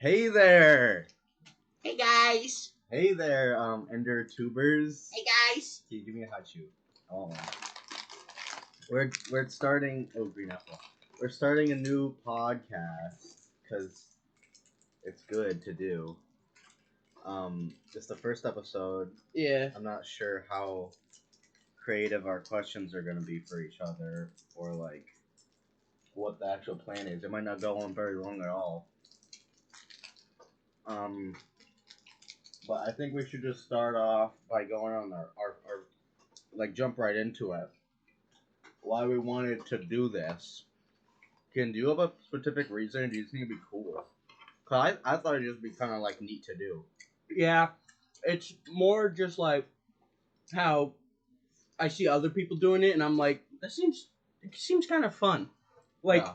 Hey there! Hey guys! Hey there, Endertubers. Hey guys! Can you give me a hot shoe? I want one. We're starting. Oh, green apple. We're starting a new podcast because it's good to do. It's the first episode. Yeah. I'm not sure how creative our questions are gonna be for each other, or like what the actual plan is. It might not go on very long at all. But I think we should just start off by going on our like jump right into it. Why we wanted to do this. Kian, do you have a specific reason? Do you think it'd be cool? Cause I thought it'd just be kind of like neat to do. Yeah. It's more just like how I see other people doing it and I'm like, it seems kind of fun. Like,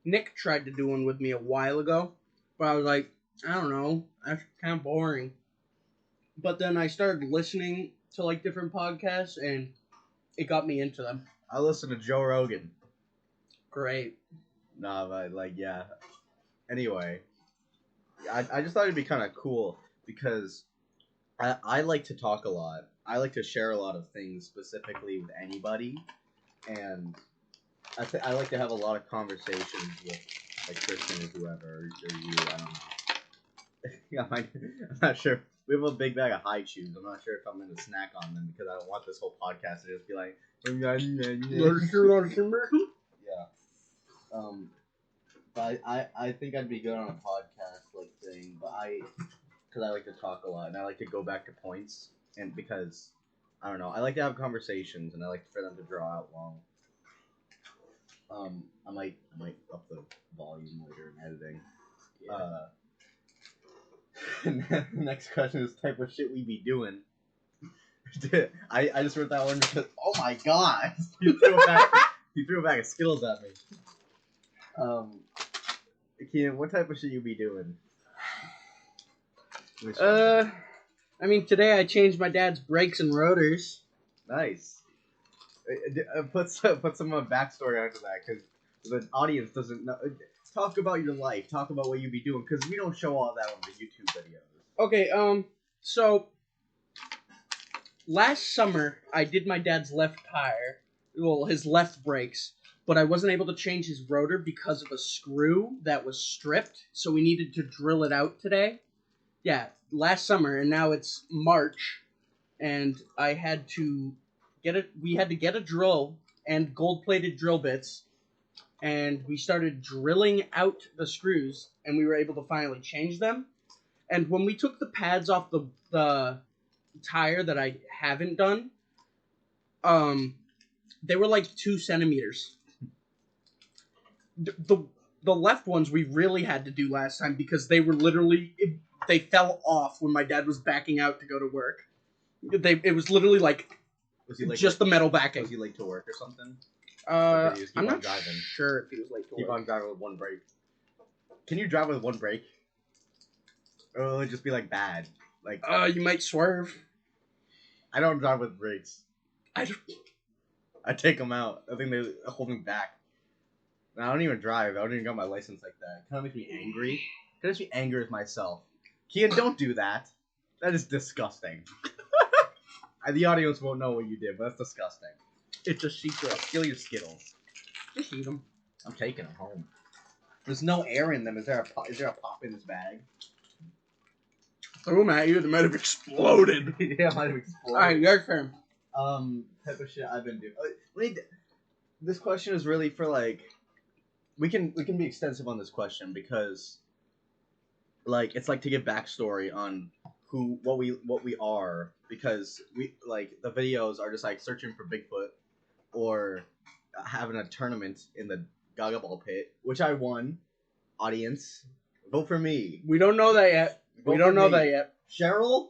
Nick tried to do one with me a while ago, but I was like, I don't know, that's kind of boring. But then I started listening to like different podcasts and it got me into them. I listen to Joe Rogan. Great. Nah, but like, yeah. Anyway, I just thought it'd be kind of cool because I like to talk a lot. I like to share a lot of things specifically with anybody, and I like to have a lot of conversations with like Christian or whoever, or you. I don't know. I'm not sure. We have a big bag of high chews. I'm not sure if I'm going to snack on them because I don't want this whole podcast to just be like. Yeah. But I think I'd be good on a podcast like thing, but because I like to talk a lot and I like to go back to points, and because I don't know, I like to have conversations and I like for them to draw out long. I might up the volume later in editing. Yeah. The next question is type of shit we be doing. I just wrote that one because oh my god, he threw a bag of Skittles at me. Kian, what type of shit you be doing? I mean, today I changed my dad's brakes and rotors. Nice. Put some backstory onto that because the audience doesn't know. Talk about your life. Talk about what you be doing because we don't show all that on the YouTube videos. Okay, so last summer I did my dad's left tire, well, his left brakes, but I wasn't able to change his rotor because of a screw that was stripped, so we needed to drill it out today. Yeah, last summer, and now it's March, and I had to we had to get a drill and gold-plated drill bits, and we started drilling out the screws, and we were able to finally change them. And when we took the pads off the tire that I haven't done, they were like 2 centimeters. The left ones we really had to do last time because they were literally they fell off when my dad was backing out to go to work. It was literally like was he late just the metal backing. Was he late to work or something? I'm not sure if he was late to work. Keep on driving with one brake. Can you drive with one brake? Or will it just be like bad? Like you might swerve. I don't drive with brakes. I take them out. I think they hold me back. And I don't even drive. I don't even got my license like that. It kind of makes me angry. It kind of makes me angry with myself. Kian, don't do that. That is disgusting. The audience won't know what you did, but that's disgusting. It's a secret. I'll steal your Skittles. Just eat them. I'm taking them home. There's no air in them. Is there a pop in this bag? Throw them at you. They might have exploded. Yeah, it might have exploded. Alright, your turn. Type of shit I've been doing. This question is really for like. We can be extensive on this question because, like, it's like to give backstory on what we are, because we like the videos are just like searching for Bigfoot or having a tournament in the Gaga Ball pit, which I won. Audience, vote for me. We don't know that yet. We don't know that yet. Cheryl?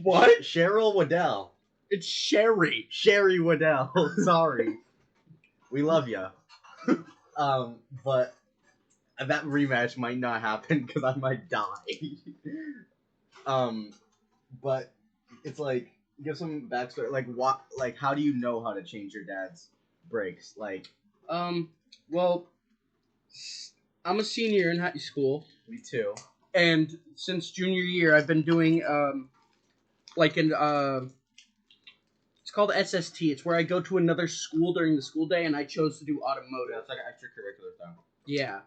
What? Cheryl Waddell. It's Sherry. Sherry Waddell. Sorry. We love ya. But that rematch might not happen because I might die. But it's like, give some backstory. Like, what? Like, how do you know how to change your dad's brakes? Like, Well, I'm a senior in high school. Me too. And since junior year, I've been doing, it's called SST. It's where I go to another school during the school day, and I chose to do automotive. Yeah, it's like an extracurricular thing. Yeah.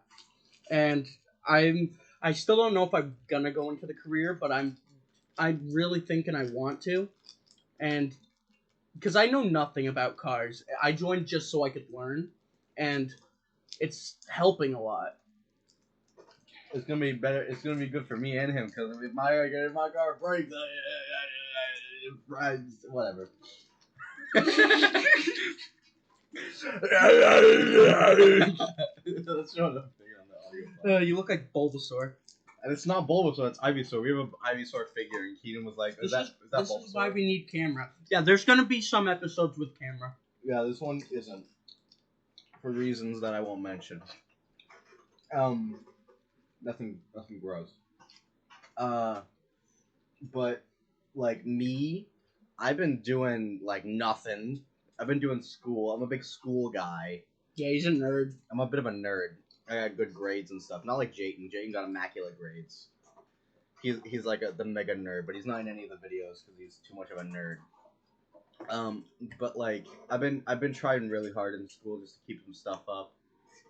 And I still don't know if I'm gonna go into the career, but I'm really thinking I want to. And because I know nothing about cars, I joined just so I could learn, and it's helping a lot. It's gonna be better. It's gonna be good for me and him because if my car breaks, whatever. That's showing up thing on the audio. You look like Bulbasaur. And it's not Bulbasaur, it's Ivysaur. We have an Ivysaur figure, and Keenan was like, "Is that Bulbasaur?" This is why we need camera. Yeah, there's gonna be some episodes with camera. Yeah, this one isn't, for reasons that I won't mention. Nothing gross. But like me, I've been doing like nothing. I've been doing school. I'm a big school guy. Yeah, he's a nerd. I'm a bit of a nerd. I got good grades and stuff. Not like Jayden. Jayden got immaculate grades. He's like the mega nerd, but he's not in any of the videos because he's too much of a nerd. But like I've been trying really hard in school just to keep some stuff up,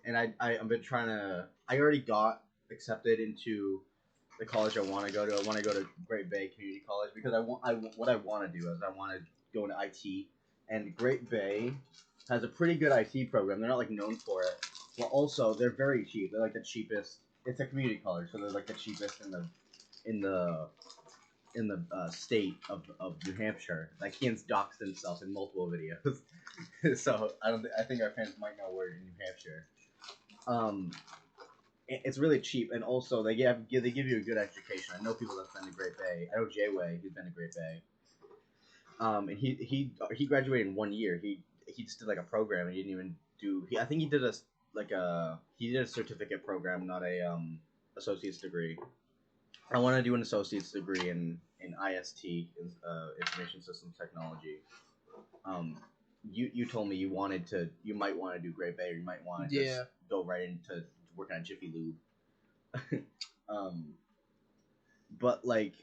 and I've been trying to. I already got accepted into the college I want to go to. I want to go to Great Bay Community College because what I want to do is I want to go into IT, and Great Bay has a pretty good IT program. They're not like known for it, but also they're very cheap. They're like the cheapest. It's a community college, so they're like the cheapest in the state of New Hampshire. Like Kian's doxed himself in multiple videos, so I think our fans might know we're in New Hampshire. It's really cheap, and also they give you a good education. I know people that's been to Great Bay. I know Jayway, who's been to Great Bay. And he graduated in 1 year. He just did like a program, and he didn't even do. I think he did a certificate program, not a associate's degree. I want to do an associate's degree in IST, Information Systems Technology. You told me you might want to do Great Bay, or you might want to just go right into working at Jiffy Lube. But like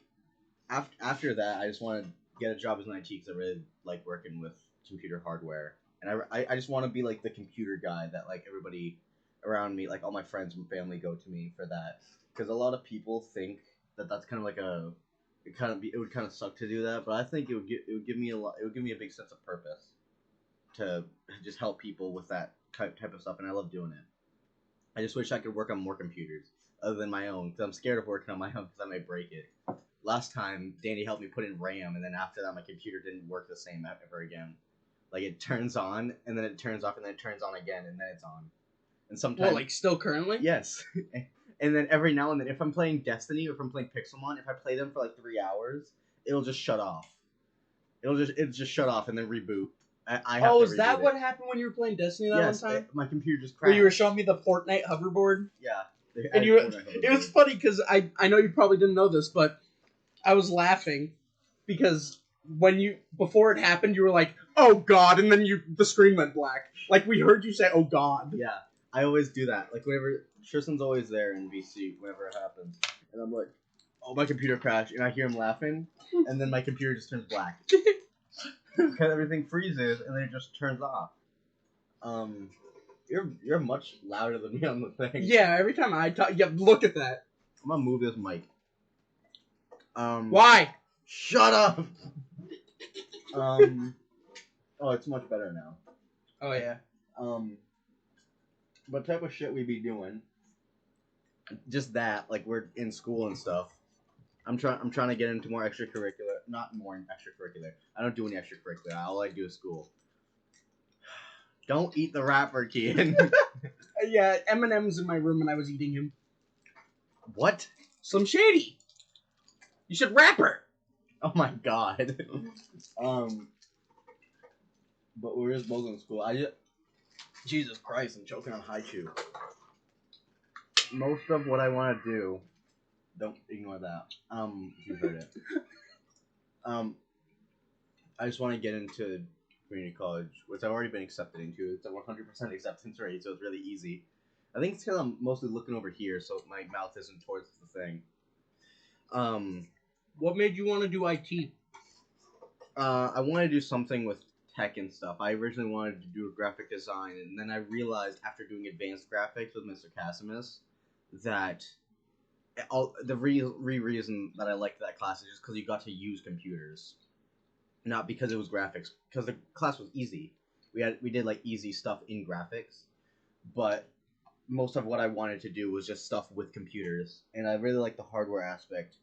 after that, I just want to get a job as an IT because I really like working with computer hardware, and I just want to be like the computer guy that like everybody around me, like all my friends and family, go to me for that. Because a lot of people think that that's kind of like it would kind of suck to do that, but I think it would give me a big sense of purpose to just help people with that type of stuff, and I love doing it. I just wish I could work on more computers other than my own, because I'm scared of working on my own because I might break it. Last time, Danny helped me put in RAM, and then after that, my computer didn't work the same ever again. Like, it turns on, and then it turns off, and then it turns on again, and then it's on. And sometimes... Well, like, still currently? Yes. And then every now and then, if I'm playing Destiny or if I'm playing Pixelmon, if I play them for like 3 hours, it'll just shut off. It'll just shut off and then reboot. I have to is that reboot what it. happened when you were playing Destiny that Yes, one time? my computer just crashed. Where you were showing me the Fortnite hoverboard? Yeah. And it was funny because I know you probably didn't know this, but I was laughing because before it happened, you were like, "Oh God," and then the screen went black. Like we heard you say, "Oh God." Yeah, I always do that. Like whenever Tristan's always there in VC whenever it happens, and I'm like, "Oh, my computer crashed," and I hear him laughing, and then my computer just turns black because everything freezes and then it just turns off. You're much louder than me on the thing. Yeah, every time I talk, yeah, look at that. I'm gonna move this mic. Why? Shut up. Oh, it's much better now. Oh yeah. What type of shit we be doing? Just that, like we're in school and stuff. I'm trying to get into more extracurricular. Not more extracurricular. I don't do any extracurricular. All I do is school. Don't eat the wrapper, Kian. Yeah, M&M's in my room and I was eating him. What? Slim Shady. You should wrap her. Oh my god. But we're just both in school. Jesus Christ, I'm choking on high chew. Most of what I want to do, don't ignore that. You heard it. I just want to get into community college, which I've already been accepted into. It's a 100% acceptance rate, so it's really easy. I think it's because I'm mostly looking over here, so my mouth isn't towards the thing. What made you want to do IT? I wanted to do something with tech and stuff. I originally wanted to do a graphic design, and then I realized after doing advanced graphics with Mr. Casimus that the reason that I liked that class is just because you got to use computers, not because it was graphics. Because the class was easy. We did like easy stuff in graphics, but most of what I wanted to do was just stuff with computers, and I really like the hardware aspect.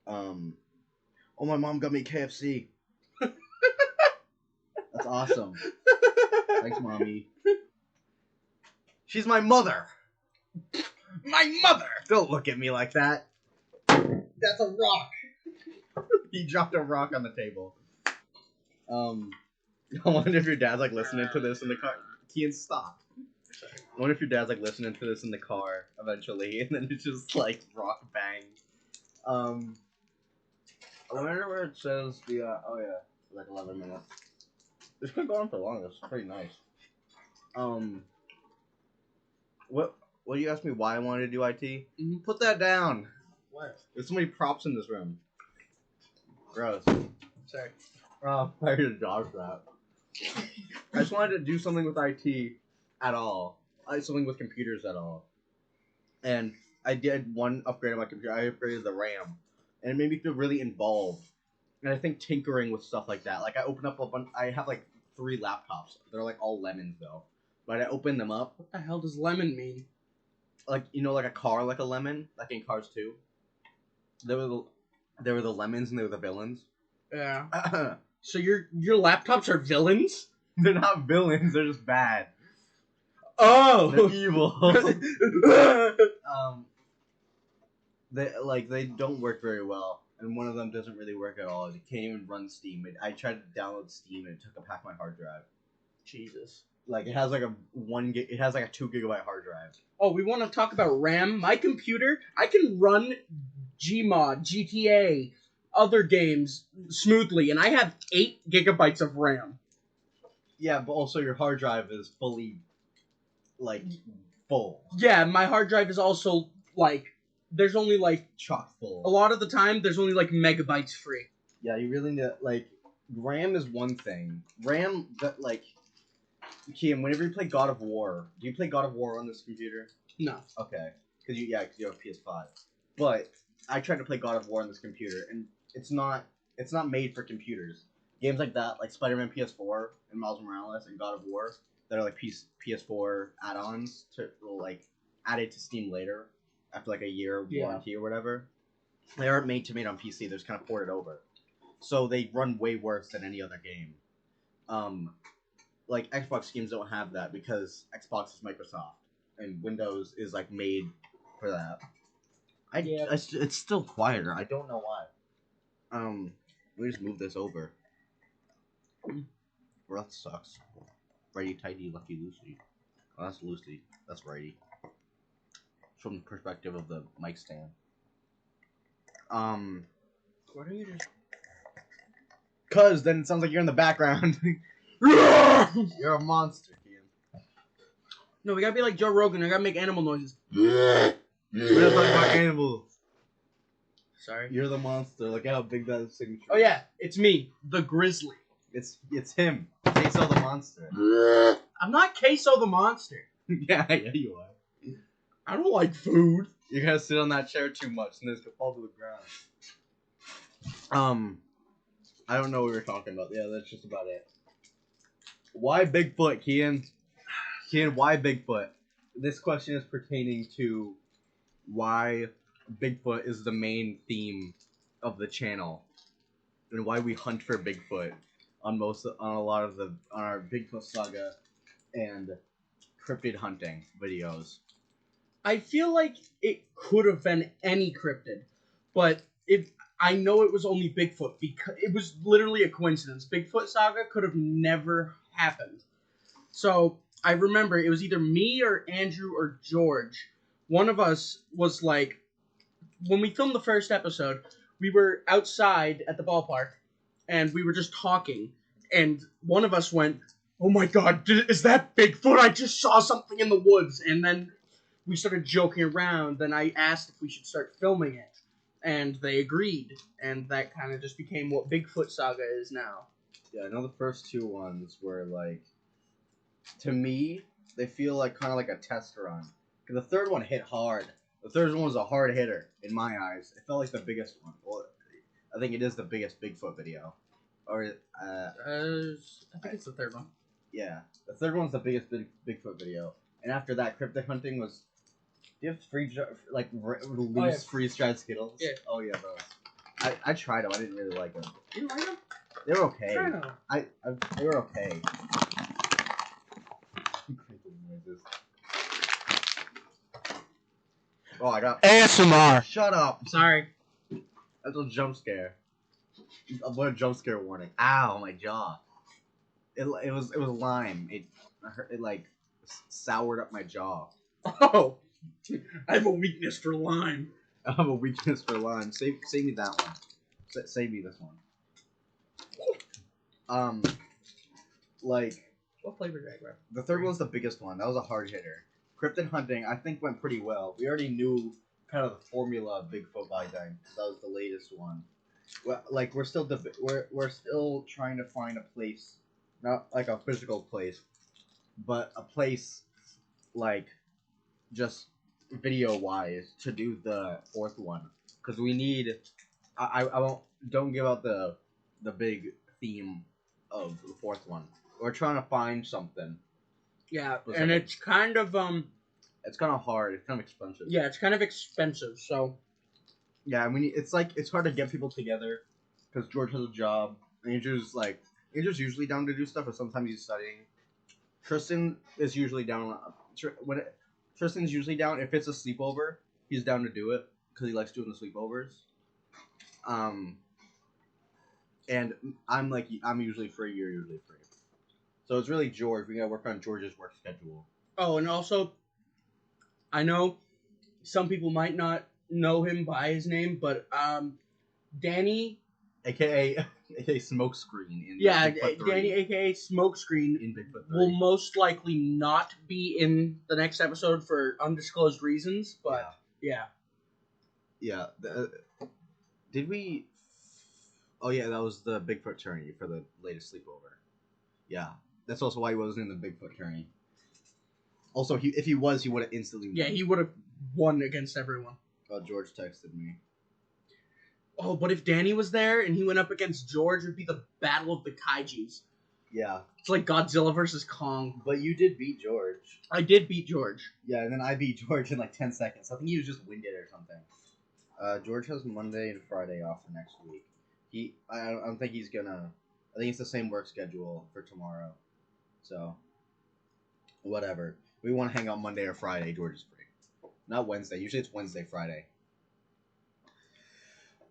Oh, my mom got me KFC. That's awesome. Thanks, Mommy. She's my mother. My mother! Don't look at me like that. That's a rock. He dropped a rock on the table. I wonder if your dad's like listening to this in the car. Kian, stop. I wonder if your dad's like listening to this in the car eventually, and then it's just like rock bang. I wonder where it says the. Oh yeah, like 11 minutes. This could go on for long. It's pretty nice. What you asked me why I wanted to do IT? Mm-hmm. Put that down. What? There's so many props in this room. Gross. Sorry. Oh, I heard a dog for that. I just wanted to do something with IT at all. Something with computers at all. And I did one upgrade on my computer. I upgraded the RAM. And it made me feel really involved. And I think tinkering with stuff like that. Like, I opened up a bunch. I have like 3 laptops. They're like all lemons though. But I opened them up. What the hell does lemon mean? Like, you know, like a car, like a lemon, like in Cars 2. There were the lemons and they were the villains. Yeah. So your laptops are villains? They're not villains. They're just bad. Oh, They're evil. They don't work very well, and one of them doesn't really work at all. It can't even run Steam. I tried to download Steam and it took up half my hard drive. Jesus. Like it has like a 2 gigabyte hard drive. Oh, we want to talk about RAM? My computer, I can run Gmod, GTA, other games smoothly, and I have 8 gigabytes of RAM. Yeah, but also your hard drive is fully, like, full. Yeah, my hard drive is also, like, there's only, like, chock full. A lot of the time, there's only, like, megabytes free. Yeah, you really need, like, RAM is one thing. RAM, that, like, Kian, whenever you play God of War, do you play God of War on this computer? No. Okay. Because you have a PS5. But I tried to play God of War on this computer, and it's not made for computers. Games like that, like Spider-Man PS4 and Miles Morales and God of War, that are like PS4 add-ons to like added to Steam later after like a year warranty or whatever. They aren't made to be made on PC. They're just kind of ported over, so they run way worse than any other game. Like Xbox games don't have that because Xbox is Microsoft and Windows is like made for that. It's still quieter. I don't know why. Let me just move this over. Well, that sucks. Righty tighty, lucky loosey. Oh, that's loosey. That's righty. From the perspective of the mic stand. Why don't you just... Cause then it sounds like you're in the background. You're a monster, Kian. No, we gotta be like Joe Rogan. I gotta make animal noises. We're not talking about animals. Sorry. You're the monster. Look at how big that signature is. Oh yeah, it's me, the grizzly. It's him. Queso the monster. I'm not Queso the monster. yeah, you are. I don't like food. You're gonna sit on that chair too much and it's gonna fall to the ground. I don't know what we were talking about. Yeah, that's just about it. Why Bigfoot, Kian? Kian, why Bigfoot? This question is pertaining to why Bigfoot is the main theme of the channel and why we hunt for Bigfoot on our Bigfoot saga and cryptid hunting videos. I feel like it could have been any cryptid, but I know it was only Bigfoot because it was literally a coincidence. Bigfoot saga could have never happened. So I remember it was either me or Andrew or George. One of us was like, when we filmed the first episode, we were outside at the ballpark and we were just talking. And one of us went, "Oh my God, is that Bigfoot? I just saw something in the woods." And then we started joking around. Then I asked if we should start filming it, and they agreed. And that kind of just became what Bigfoot Saga is now. Yeah, I know the first two ones were like, to me, they feel like kind of like a test run. Cause the third one hit hard. The third one was a hard hitter in my eyes. It felt like the biggest one. Well, I think it is the biggest Bigfoot video. Or I think it's the third one. yeah, the third one's the biggest Bigfoot video. And after that, cryptid hunting was. Do you have loose freeze-dried Skittles? Yeah. Oh yeah, those. I tried them. I didn't really like them. You didn't like them? They were okay. Try them. They were okay. Oh, I got ASMR. Shut up. Sorry. That's a jump scare. What a jump scare warning. Ow, my jaw. It was lime. It like soured up my jaw. Oh, I have a weakness for lime. I have a weakness for lime. Save me that one. Save me this one. Like What flavor did I grab? the third one's the biggest one. That was a hard hitter. Cryptid hunting, I think, went pretty well. We already knew kind of the formula of Bigfoot by then. That was the latest one. Well, like we're still trying to find a place, not like a physical place, but a place like just video wise to do the fourth one, because we need. Don't give out the big theme of the fourth one. We're trying to find something. Yeah, and it's kind of It's kind of hard. It's kind of expensive. Yeah, it's kind of expensive. So. Yeah, I mean, it's hard to get people together because George has a job. Andrew's usually down to do stuff, but sometimes he's studying. Tristan is usually down Tristan's usually down. If it's a sleepover, he's down to do it because he likes doing the sleepovers. And I'm usually free. You're usually free. So it's really George. We gotta work on George's work schedule. Oh, and also, I know some people might not know him by his name, but Danny, aka Smokescreen in Bigfoot 3. Danny, aka Smokescreen, in Bigfoot 3. will most likely not be in the next episode for undisclosed reasons. But yeah. Did we? Oh yeah, that was the Bigfoot tourney for the latest sleepover. Yeah, that's also why he wasn't in the Bigfoot tourney. Also, if he was, he would have instantly won. Yeah, he would have won against everyone. Oh, George texted me. Oh, but if Danny was there and he went up against George, it would be the battle of the kaijus. Yeah. It's like Godzilla versus Kong. But you did beat George. I did beat George. Yeah, and then I beat George in like 10 seconds. I think he was just winded or something. George has Monday and Friday off for next week. I don't think he's gonna... I think it's the same work schedule for tomorrow. So, whatever. We want to hang out Monday or Friday. George is free. Not Wednesday. Usually it's Wednesday, Friday.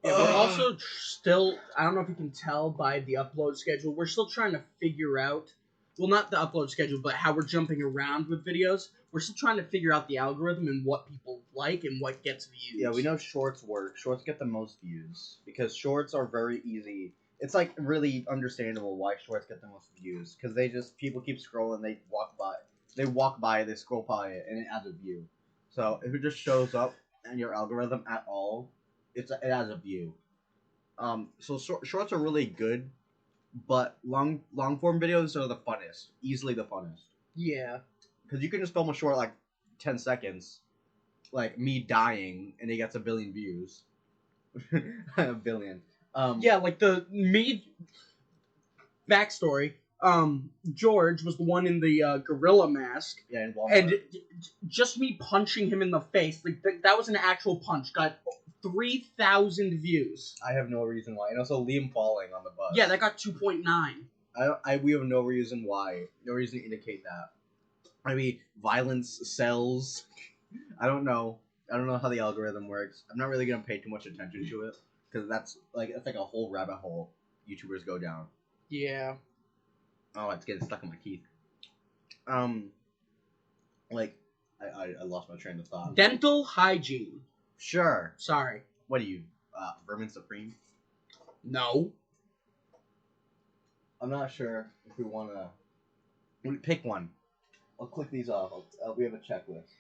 Yeah, we're also still, I don't know if you can tell by the upload schedule, we're still trying to figure out, well, not the upload schedule, but how we're jumping around with videos. We're still trying to figure out the algorithm and what people like and what gets views. Yeah, we know shorts work. Shorts get the most views because shorts are very easy. It's like really understandable why shorts get the most views because people keep scrolling, they walk by, they scroll by it, and it adds a view. So if it just shows up in your algorithm at all, it adds a view. So shorts are really good, but long form videos are the funnest, easily the funnest. Yeah, because you can just film a short like 10 seconds, like me dying, and it gets 1 billion views. 1 billion. Yeah, like backstory. George was the one in the gorilla mask. Yeah, in Walmart. And just me punching him in the face, like that was an actual punch, got 3,000 views. I have no reason why. And also Liam falling on the bus. Yeah, that got 2.9. We have no reason why. No reason to indicate that. I mean, violence sells. I don't know how the algorithm works. I'm not really gonna pay too much attention to it because that's like a whole rabbit hole YouTubers go down. Yeah. Oh, it's getting stuck in my teeth. Like I lost my train of thought. Dental hygiene. Sure. Sorry. What are you, Vermin Supreme? No. I'm not sure if we wanna pick one. I'll click these off. We have a checklist.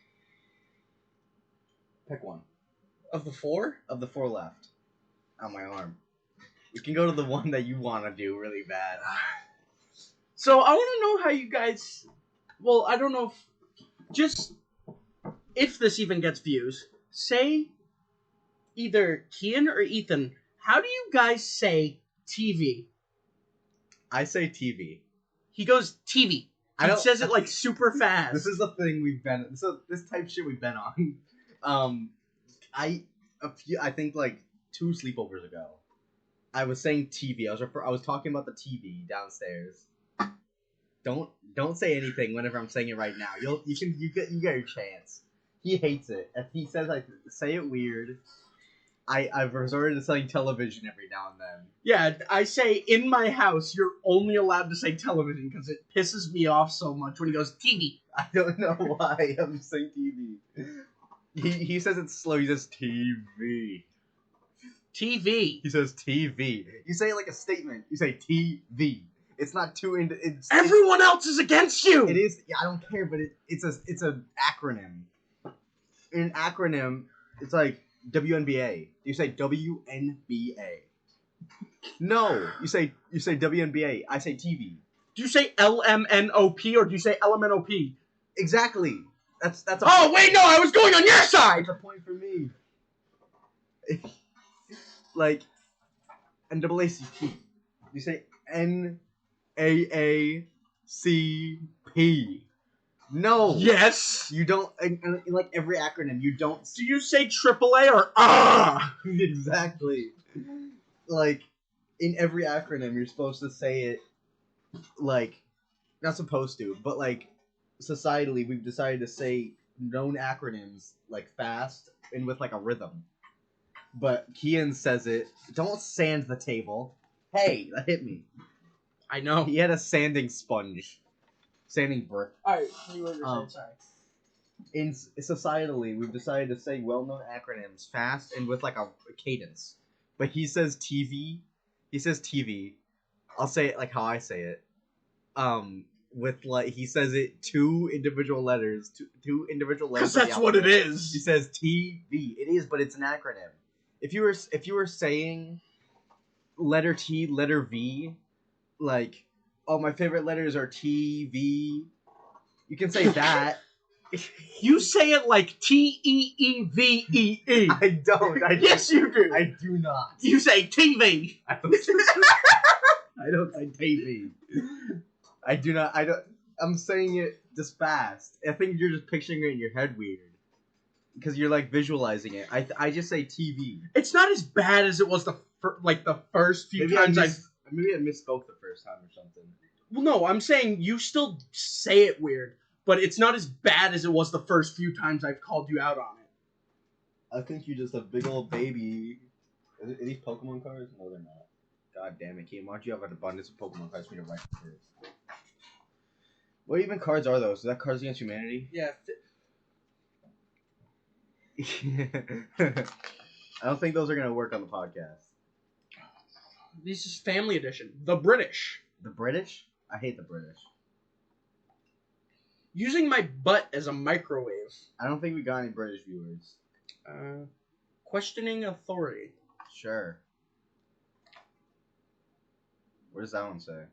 Pick one. Of the 4? Of the 4 left. On my arm. We can go to the one that you want to do really bad. So I want to know how you guys... Well, I don't know if... Just... If this even gets views, say either Kian or Ethan, how do you guys say TV? I say TV. He goes TV. He says it like super fast. This is the thing we've been... This type of shit we've been on. I think like 2 sleepovers ago, I was saying TV. I was talking about the TV downstairs. Don't say anything whenever I'm saying it right now. You get your chance. He hates it. If he says I say it weird, I've resorted to saying television every now and then. Yeah, I say in my house you're only allowed to say television because it pisses me off so much when he goes TV. I don't know why I'm saying TV. He says it slow. He says TV. TV. He says TV. You say it like a statement. You say TV. It's not too Everyone else is against you. It is. Yeah, I don't care, but it's an acronym. In an acronym, it's like WNBA. You say WNBA. No, you say WNBA. I say TV. Do you say LMNOP or do you say LMNOP? Exactly. That's. Oh wait, no, I was going on your side. That's a point for me. Like NAACP. You say NAACP. No. Yes. You don't. In like every acronym, you don't. Do you say AAA or ah? Exactly. Like in every acronym, you're supposed to say it. Like, not supposed to, but like societally, we've decided to say known acronyms like fast and with like a rhythm. But Kian says it. Don't sand the table. Hey, that hit me. I know. He had a sanding sponge. Sanding brick. Alright, you were saying, sorry. In societally, we've decided to say well-known acronyms fast and with like a cadence. But he says TV. He says TV. I'll say it like how I say it. With like he says it 2 individual letters. Two individual letters. Because that's what it is. He says TV. It is, but it's an acronym. If you were saying letter T, letter V, like, oh, my favorite letters are T, V, you can say that. You say it like TEEVEE. I don't. Yes, you do. I do not. You say TV. I don't say TV. I do not. I don't. I'm saying it just fast. I think you're just picturing it in your head weird. Because you're like visualizing it. I just say TV. It's not as bad as it was the first few times maybe I misspoke the first time or something. Well, no, I'm saying you still say it weird, but it's not as bad as it was the first few times I've called you out on it. I think you're just a big old baby. Are these Pokemon cards? No, they're not. God damn it, Kian. Why don't you have an abundance of Pokemon cards for me to write first? What even cards are those? Is that Cards Against Humanity? Yeah. I don't think those are going to work on the podcast. This is Family Edition. The British. The British? I hate the British. Using my butt as a microwave. I don't think we got any British viewers. Questioning authority. Sure. What does that one say?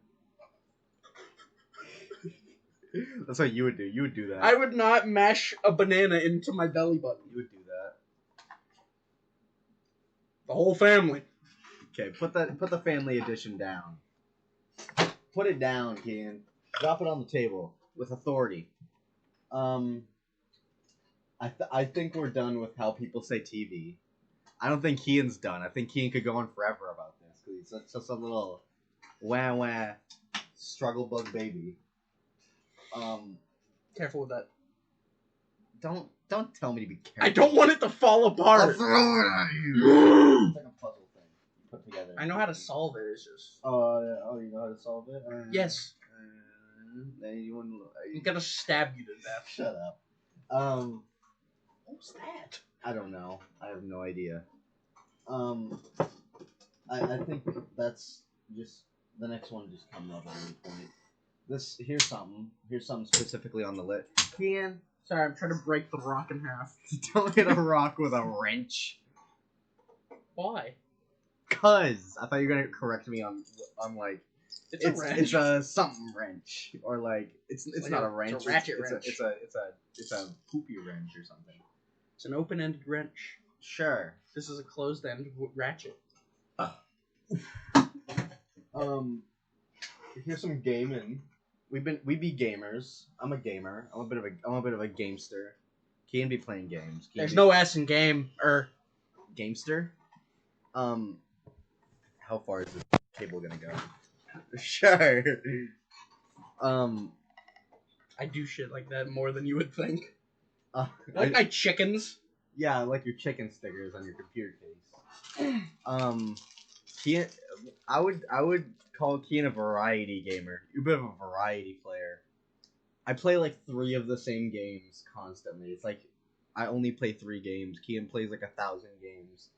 That's what you would do. You would do that. I would not mash a banana into my belly button. You would do that. The whole family. Okay, put the family edition down. Put it down, Kian. Drop it on the table with authority. I think we're done with how people say TV. I don't think Kian's done. I think Kian could go on forever about this because he's just a little wah struggle bug baby. Careful with that. Don't tell me to be careful. I don't want it to fall apart. I'll throw it at you. It's like a puzzle thing put together. I know how to solve it. It's just. You know how to solve it? Yes. Then you want to. I'm gonna stab you to death. Shut up. What's that? I don't know. I have no idea. I think that's just the next one just coming up at any point. Here's something specifically on the list. Kian, Sorry, I'm trying to break the rock in half. Don't hit a rock with a wrench. Why? Cause I thought you were gonna correct me on like It's a wrench. It's a something wrench or like it's like not a wrench. It's a ratchet wrench. It's a poopy wrench or something. It's an open-ended wrench. Sure. This is a closed-end ratchet. Here's some gaming. We be gamers. I'm a gamer. I'm a bit of a gamester. Kian be playing games. There's no S in game Gamester. How far is this cable gonna go? Sure. I do shit like that more than you would think. Like my chickens. Yeah, like your chicken stickers on your computer case. Kian, I would call Kian a variety gamer. You're a bit of a variety player. I play like 3 of the same games constantly. It's like I only play 3 games. Kian plays like 1,000 games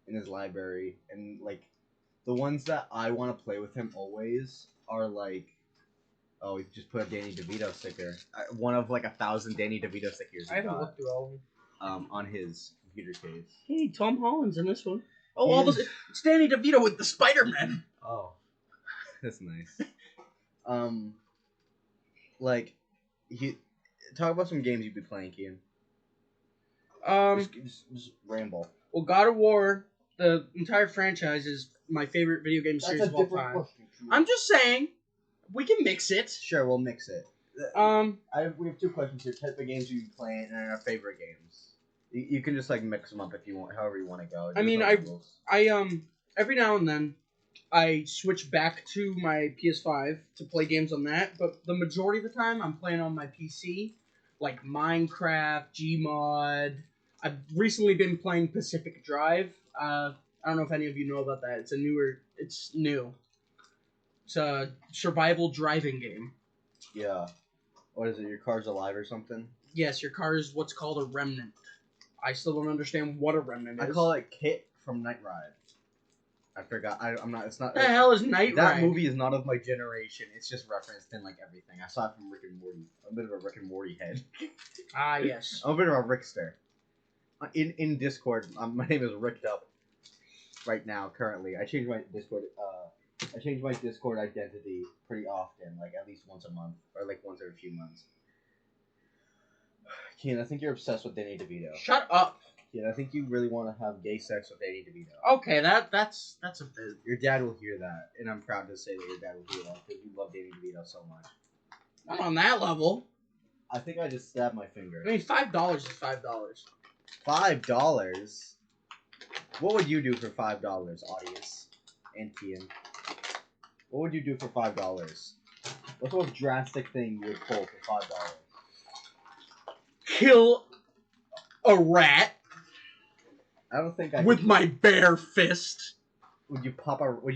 in his library, and like the ones that I want to play with him always are like, oh, we just put a Danny DeVito sticker. One of like 1,000 Danny DeVito stickers. I haven't looked through all of them. On his computer case. Hey, Tom Holland's in this one. Oh, all those. It's Danny DeVito with the Spider-Man. Oh, that's nice. Like, talk about some games you've been playing, Kian. Just ramble. Well, God of War, the entire franchise, is my favorite video game series of all time. Question. I'm just saying, we can mix it. Sure, we'll mix it. We have 2 questions here: type of games you've been playing and our favorite games. You can just like mix them up if you want, however you want to go. I mean, I every now and then I switch back to my PS5 to play games on that, but the majority of the time I'm playing on my PC, like Minecraft, Gmod. I've recently been playing Pacific Drive. I don't know if any of you know about that. It's new. It's a survival driving game. Yeah. What is it? Your car's alive or something? Yes, your car is what's called a remnant. I still don't understand what a remnant is. I call it Kit from Night Ride. I forgot. I'm not. It's not. What the hell is Night Ride? That movie is not of my generation. It's just referenced in like everything. I saw it from Rick and Morty. I'm a bit of a Rick and Morty head. Ah, yes. I'm a bit of a Rickster. In Discord, my name is Ricked Up. Right now, currently, I changed my Discord identity pretty often, like at least once a month, or like once every few months. Kian, I think you're obsessed with Danny DeVito. Shut up. Kian, I think you really want to have gay sex with Danny DeVito. Okay, that's a bit. Your dad will hear that, and I'm proud to say that your dad will hear that because you love Danny DeVito so much. Not on that level. I think I just stabbed my finger. I mean, $5 is $5. $5? What would you do for $5, audience? And Kian. What would you do for $5? What's the most drastic thing you would pull for $5? Kill a rat I don't think I with my bare fist. Would you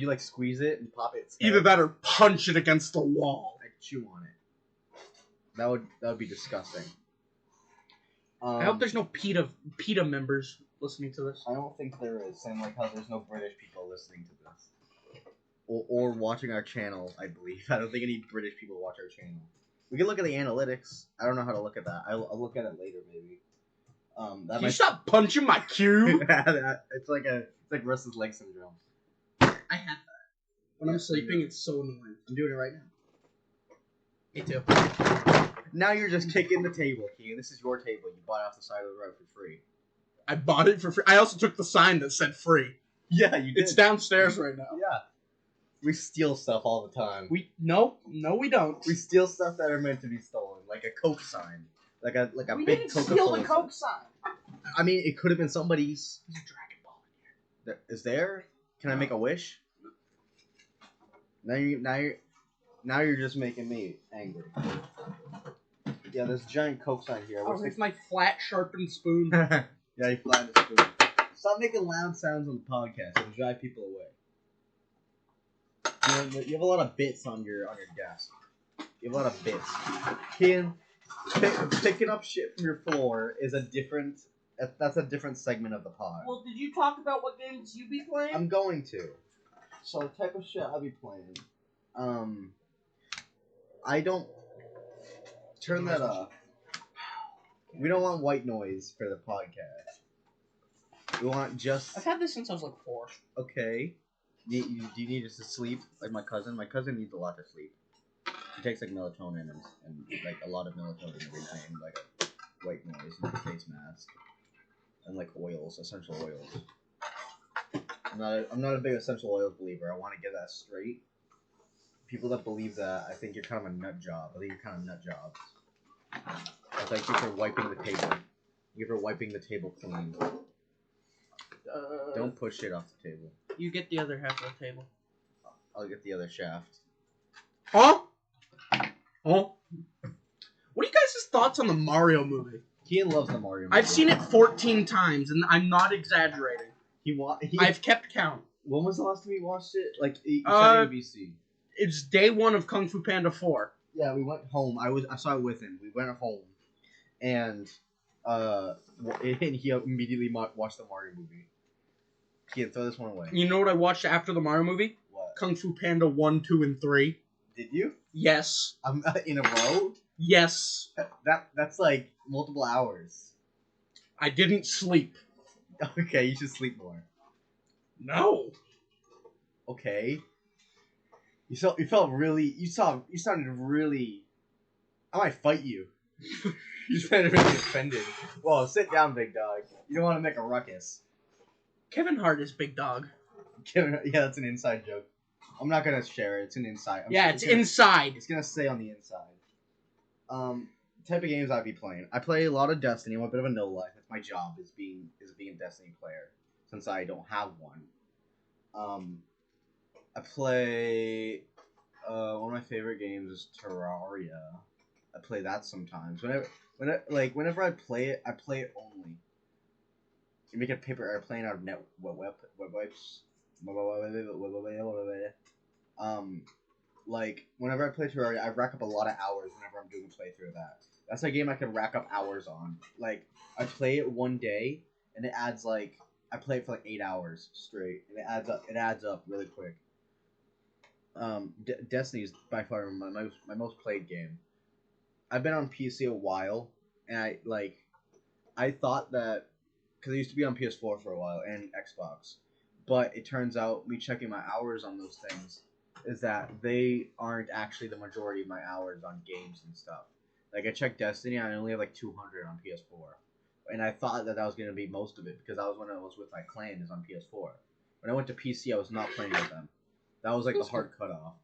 like squeeze it and pop it? Either that or punch it against the wall. I'd chew on it. That would be disgusting. I hope there's no PETA members listening to this. I don't think there is. Same like how there's no British people listening to this. Or watching our channel, I believe. I don't think any British people watch our channel. We can look at the analytics. I don't know how to look at that. I'll look at it later, maybe. Can you stop punching my cube? It's like restless leg syndrome. I have that. When I'm sleeping, it's so annoying. I'm doing it right now. Me too. Now you're just kicking the table, Kian. This is your table. You bought it off the side of the road for free. I bought it for free. I also took the sign that said free. Yeah, you did. It's downstairs right now. Yeah. We steal stuff all the time. No, we don't. We steal stuff that are meant to be stolen, like a Coke sign, like a we big didn't Coca-Cola. steal the Coke sign. I mean, it could have been somebody's. There's a Dragon Ball in here. Is there? Can I make a wish? Now you're just making me angry. Yeah, there's a giant Coke sign here. Oh, it's my flat, sharpened spoon. Yeah, you flattened the spoon. Stop making loud sounds on the podcast. It'll drive people away. You have a lot of bits on your desk. You have a lot of bits. Kian, picking up shit from your floor is that's a different segment of the pod. Well, did you talk about what games you be playing? I'm going to. So the type of shit I'll be playing. I don't turn that off. We don't want white noise for the podcast. We want just... I've had this since I was like 4. Okay. Do you need us to sleep? Like my cousin? My cousin needs a lot to sleep. She takes like melatonin and like a lot of melatonin every night and like a white noise and a face mask. And like oils, essential oils. I'm not a big essential oils believer. I want to get that straight. People that believe that, I think you're kind of a nut job. I think you're kind of nut jobs. I thank you for wiping the table. Thank you for wiping the table clean. Don't push shit off the table. You get the other half of the table. I'll get the other shaft. Huh? What are you guys' thoughts on the Mario movie? Kian loves the Mario movie. I've seen it 14 times, and I'm not exaggerating. I've kept count. When was the last time you watched it? Like, you said ABC. It's day 1 of Kung Fu Panda 4. Yeah, we went home. I saw it with him. We went home, and he immediately watched the Mario movie. Kian, throw this one away. You know what I watched after the Mario movie? What? Kung Fu Panda 1, 2, and 3. Did you? Yes. In a row? Yes. That's like multiple hours. I didn't sleep. Okay, you should sleep more. No. Okay. You sounded really. I might fight you. You sounded really offended. Well, sit down, big dog. You don't want to make a ruckus. Kevin Hart is big dog. Yeah, that's an inside joke. I'm not gonna share it. It's an inside. It's inside. It's gonna stay on the inside. Type of games I'd be playing. I play a lot of Destiny. I'm a bit of a no life. That's my job is being a Destiny player since I don't have one. I play one of my favorite games is Terraria. I play that sometimes. Whenever I play it only. You make a paper airplane out of web wipes. Like whenever I play Terraria, I rack up a lot of hours whenever I'm doing a playthrough of that. That's a game I can rack up hours on. Like I play it one day and it adds like I play it for like 8 hours straight and it adds up really quick. Destiny is by far my most played game. I've been on PC a while and I thought that because it used to be on PS4 for a while and Xbox, but it turns out me checking my hours on those things is that they aren't actually the majority of my hours on games and stuff. Like I checked Destiny, I only have like 200 on PS4, and I thought that was gonna be most of it because that was when I was with my clan is on PS4. When I went to PC, I was not playing with them. That was like the hard cutoff.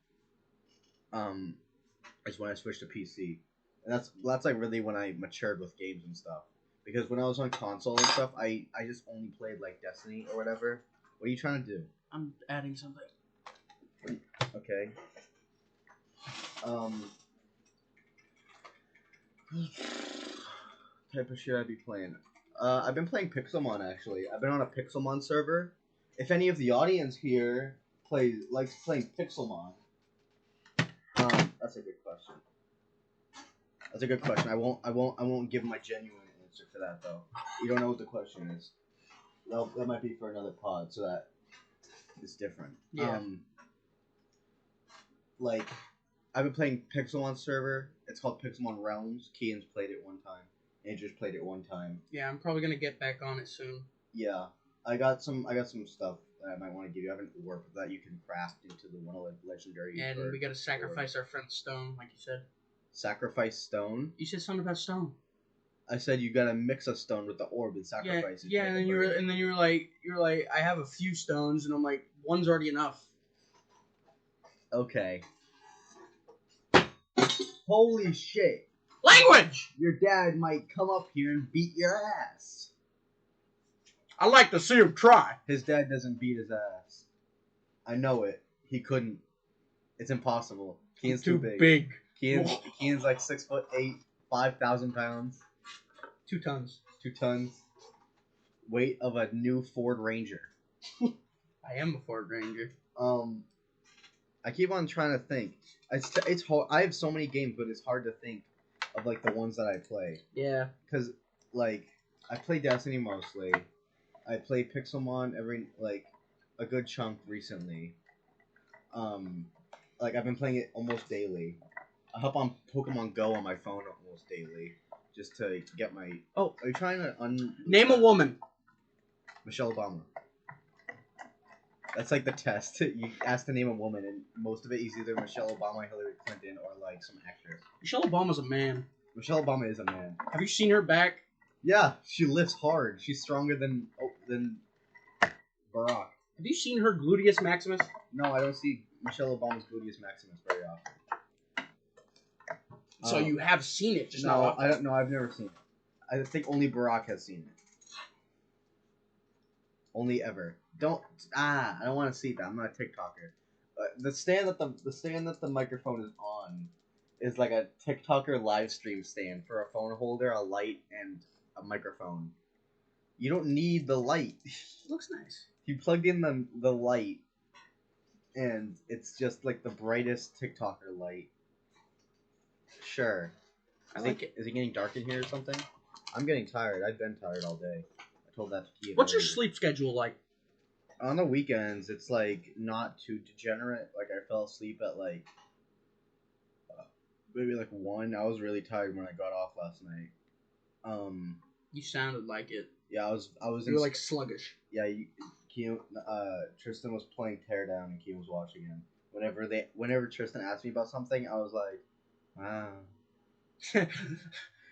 Is when I switched to PC, and that's like really when I matured with games and stuff. Because when I was on console and stuff, I just only played like Destiny or whatever. What are you trying to do? I'm adding something. Okay. Type of shit I'd be playing. I've been playing Pixelmon actually. I've been on a Pixelmon server. If any of the audience here likes playing Pixelmon, that's a good question. That's a good question. I won't give my genuine answer for that though. You don't know what the question is. That might be for another pod, so that it's different. Yeah. Like, I've been playing Pixelmon server. It's called Pixelmon Realms. Kian's played it one time. Andrew's played it one time. Yeah, I'm probably gonna get back on it soon. Yeah, I got some stuff that I might want to give you. I have an orb that you can craft into the one of the legendary. And we gotta sacrifice our friend Stone, like you said. Sacrifice stone. You said something about stone. I said you gotta mix a stone with the orb and sacrifice it. Yeah, and then you were like, I have a few stones, and I'm like, one's already enough. Okay. Holy shit! Language. Your dad might come up here and beat your ass. I like to see him try. His dad doesn't beat his ass. I know it. He couldn't. It's impossible. Kian's too big. Kian's like 6'8", 5,000 pounds. 2 tons. 2 tons. Weight of a new Ford Ranger. I am a Ford Ranger. I keep on trying to think. It's hard. I have so many games, but it's hard to think of like the ones that I play. Yeah. Because like I play Destiny mostly. I play Pixelmon a good chunk recently. Like I've been playing it almost daily. I hop on Pokemon Go on my phone almost daily, just to get my. Oh, are you trying to name a woman? Michelle Obama. That's like the test. You ask to name a woman, and most of it is either Michelle Obama, Hillary Clinton, or like some actress. Michelle Obama's a man. Michelle Obama is a man. Have you seen her back? Yeah, she lifts hard. She's stronger than Barack. Have you seen her gluteus maximus? No, I don't see Michelle Obama's gluteus maximus very often. So you have seen it, just no, not often. I don't know. I've never seen it. I think only Barack has seen it. Only ever. I don't want to see that. I'm not a TikToker. The stand that the microphone is on is like a TikToker live stream stand for a phone holder, a light, and a microphone. You don't need the light. It looks nice. You plug in the light, and it's just like the brightest TikToker light. Sure. I like it. Is it getting dark in here or something? I'm getting tired. I've been tired all day. I told that to Kian. What's your sleep schedule like? On the weekends, it's like not too degenerate. Like I fell asleep at like maybe like 1. I was really tired when I got off last night. You sounded like it. Yeah, I was. You were like sluggish. Yeah, Kian, Tristan was playing Teardown and Kian was watching him. Whenever Tristan asked me about something, I was like, wow.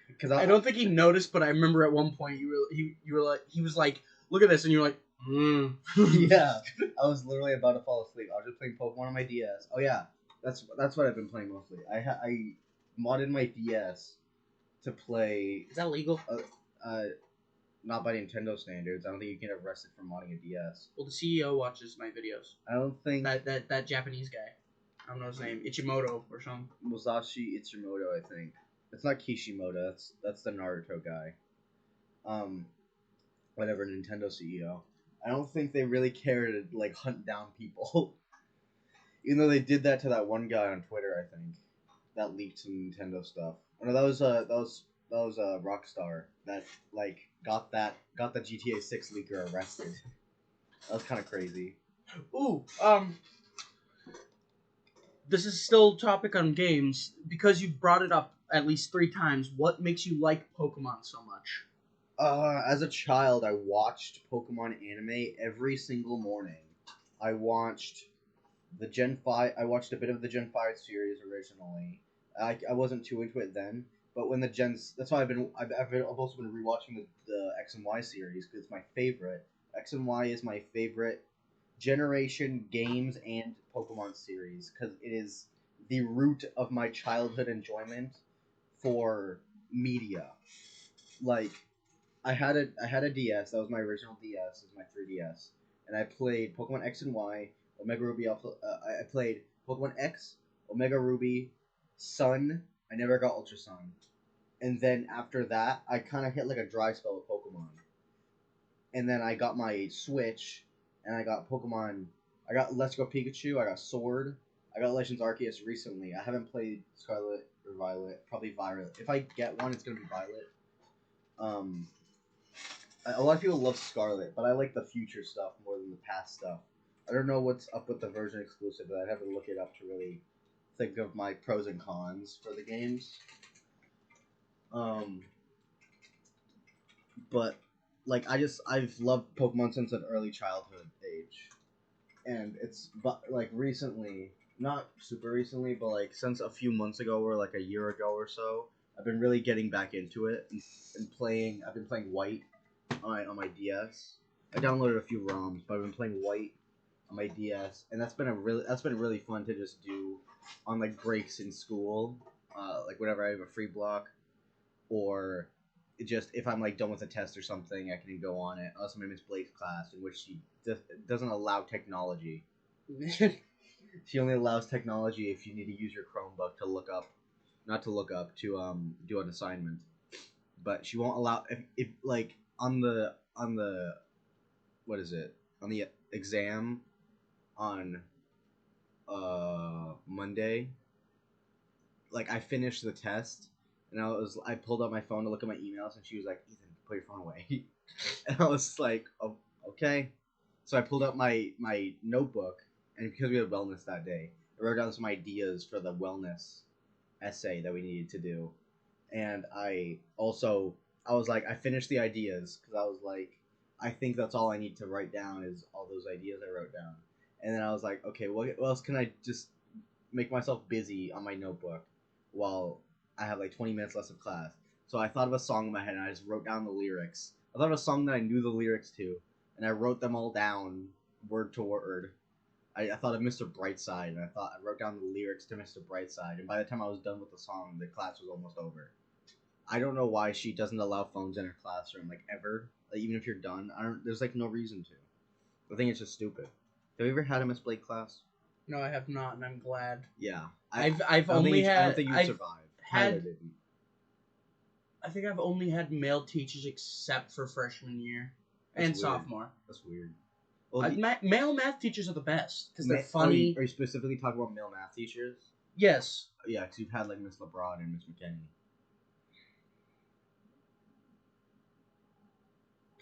Because I don't think he noticed, but I remember at one point you were like, he was like, look at this, and you were like, Yeah, I was literally about to fall asleep. I was just playing Pokemon on my DS. Oh yeah, that's what I've been playing mostly. I modded my DS to play. Is that legal? Not by Nintendo standards. I don't think you can get arrested for modding a DS. Well, the CEO watches my videos. I don't think that Japanese guy. I don't know his name. Ichimoto or something. Musashi Ichimoto, I think. It's not Kishimoto. That's the Naruto guy. Whatever, Nintendo CEO. I don't think they really care to like hunt down people. Even though they did that to that one guy on Twitter, I think, that leaked some Nintendo stuff. Oh, no, that was Rockstar that like got the GTA 6 leaker arrested. That was kind of crazy. Ooh, this is still topic on games. Because you brought it up at least 3 times, what makes you like Pokemon so much? As a child, I watched Pokemon anime every single morning. I watched the Gen 5. I watched a bit of the Gen 5 series originally. I wasn't too into it then, but when the Gens, that's why I've also been rewatching the X and Y series because it's my favorite. X and Y is my favorite generation games and Pokemon series because it is the root of my childhood enjoyment for media. Like, I had a DS. That was my original DS. It was my 3DS, and I played Pokemon X and Y, Omega Ruby. I played Pokemon X, Omega Ruby, Sun. I never got Ultra Sun, and then after that, I kind of hit like a dry spell with Pokemon. And then I got my Switch, and I got Pokemon. I got Let's Go Pikachu. I got Sword. I got Legends Arceus recently. I haven't played Scarlet or Violet. Probably Violet. If I get one, it's gonna be Violet. A lot of people love Scarlet, but I like the future stuff more than the past stuff. I don't know what's up with the version exclusive, but I'd have to look it up to really think of my pros and cons for the games. But like I've loved Pokemon since an early childhood age, and it's like recently, not super recently, but like since a few months ago or like a year ago or so, I've been really getting back into it and playing. I've been playing White on my DS. I downloaded a few ROMs, but I've been playing White on my DS, and that's been really fun to just do on like breaks in school, like whenever I have a free block, or just if I'm like done with a test or something, I can go on it. Unless I'm in Miss Blake's class, in which she doesn't allow technology. She only allows technology if you need to use your Chromebook to look up, not to look up, to do an assignment. But she won't allow if like on the what is it, on the exam on Monday, like I finished the test and I pulled out my phone to look at my emails and she was like, Ethan, put your phone away. And I was like, oh, okay. So I pulled out my notebook, and because we had wellness that day, I wrote down some ideas for the wellness essay that we needed to do. And I was like, I finished the ideas because I was like, I think that's all I need to write down is all those ideas I wrote down. And then I was like, okay, what else can I just make myself busy on my notebook while I have like 20 minutes left of class? So I thought of a song in my head and I just wrote down the lyrics. I thought of a song that I knew the lyrics to, and I wrote them all down word to word. I thought of Mr. Brightside, and I wrote down the lyrics to Mr. Brightside, and by the time I was done with the song, the class was almost over. I don't know why she doesn't allow phones in her classroom, like, ever. Like, even if you're done, there's, like, no reason to. I think it's just stupid. Have you ever had a Miss Blake class? No, I have not, and I'm glad. Yeah. I've I only had... I don't think you'd survive. Tyler didn't. I think I've only had male teachers except for freshman year. That's and weird. Sophomore. That's weird. Well, male math teachers are the best, because they're funny. Are you specifically talking about male math teachers? Yes. Yeah, because you've had, like, Miss LeBron and Miss McKinney.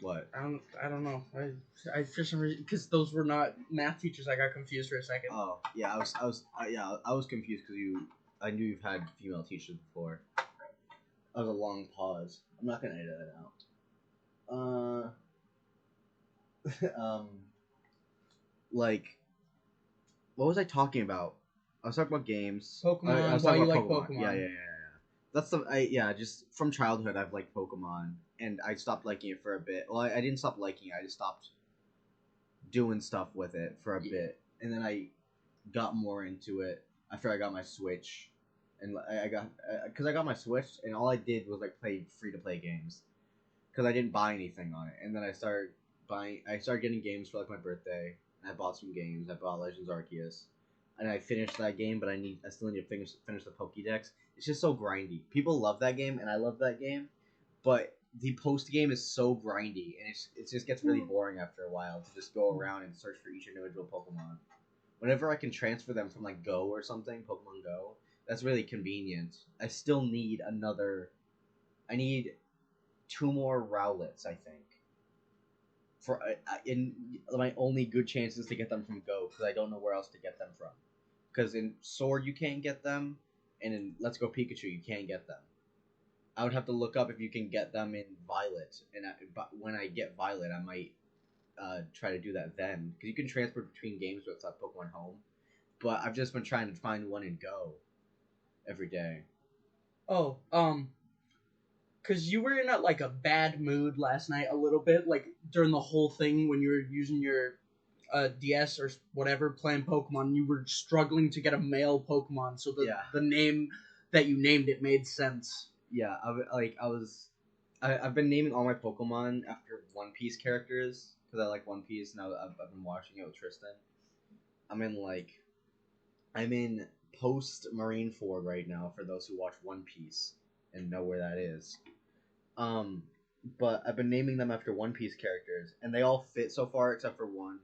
What? I don't know. I for some reason, because those were not math teachers, I got confused for a second. Oh yeah, I was confused because I knew you've had female teachers before. That was a long pause. I'm not gonna edit that out. Like, what was I talking about? I was talking about games. Pokemon. I was Why talking you about like Pokemon? Yeah. That's just from childhood I've liked Pokemon, and I stopped liking it for a bit. Well, I didn't stop liking it. I just stopped doing stuff with it for a bit, and then I got more into it after I got my Switch, and I got my Switch, and all I did was like play free to play games, because I didn't buy anything on it, and then I started getting games for like my birthday. And I bought some games. I bought Legends Arceus, and I finished that game, but I still need to finish the Pokédex. It's just so grindy. People love that game, and I love that game, but the post game is so grindy, and it just gets really boring after a while to just go around and search for each individual Pokemon. Whenever I can transfer them from like Go or something, Pokemon Go, that's really convenient. I still need I need 2 more Rowlets, I think. For in my only good chances to get them from Go, because I don't know where else to get them from. Because in Sword you can't get them, and in Let's Go Pikachu you can't get them. I would have to look up if you can get them in Violet, and but when I get Violet, I might try to do that then, because you can transfer between games with Pokemon Home. But I've just been trying to find one in Go every day. Oh, because you were in a bad mood last night a little bit, like during the whole thing when you were using your DS or whatever playing Pokemon, you were struggling to get a male Pokemon, so the name that you named it made sense. Yeah, I've been naming all my Pokemon after One Piece characters because I like One Piece, and I've been watching it with Tristan. I'm in post Marineford right now for those who watch One Piece and know where that is. But I've been naming them after One Piece characters, and they all fit so far except for one.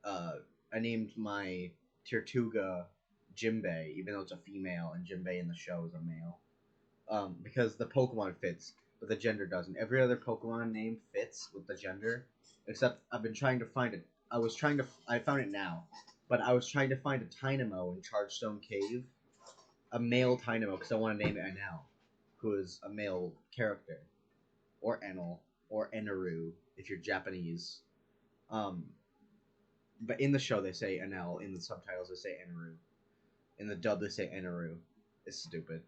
I named my Tirtuga Jimbei, even though it's a female, and Jimbei in the show is a male. Because the Pokemon fits, but the gender doesn't. Every other Pokemon name fits with the gender, except I've been trying to find it. I found it now, but I was trying to find a Tynamo in Chargestone Cave, a male Tynamo, because I want to name it Enel, who is a male character, or Enel, or Eneru, if you're Japanese. But in the show they say Enel, in the subtitles they say Eneru, in the dub they say Eneru. It's stupid.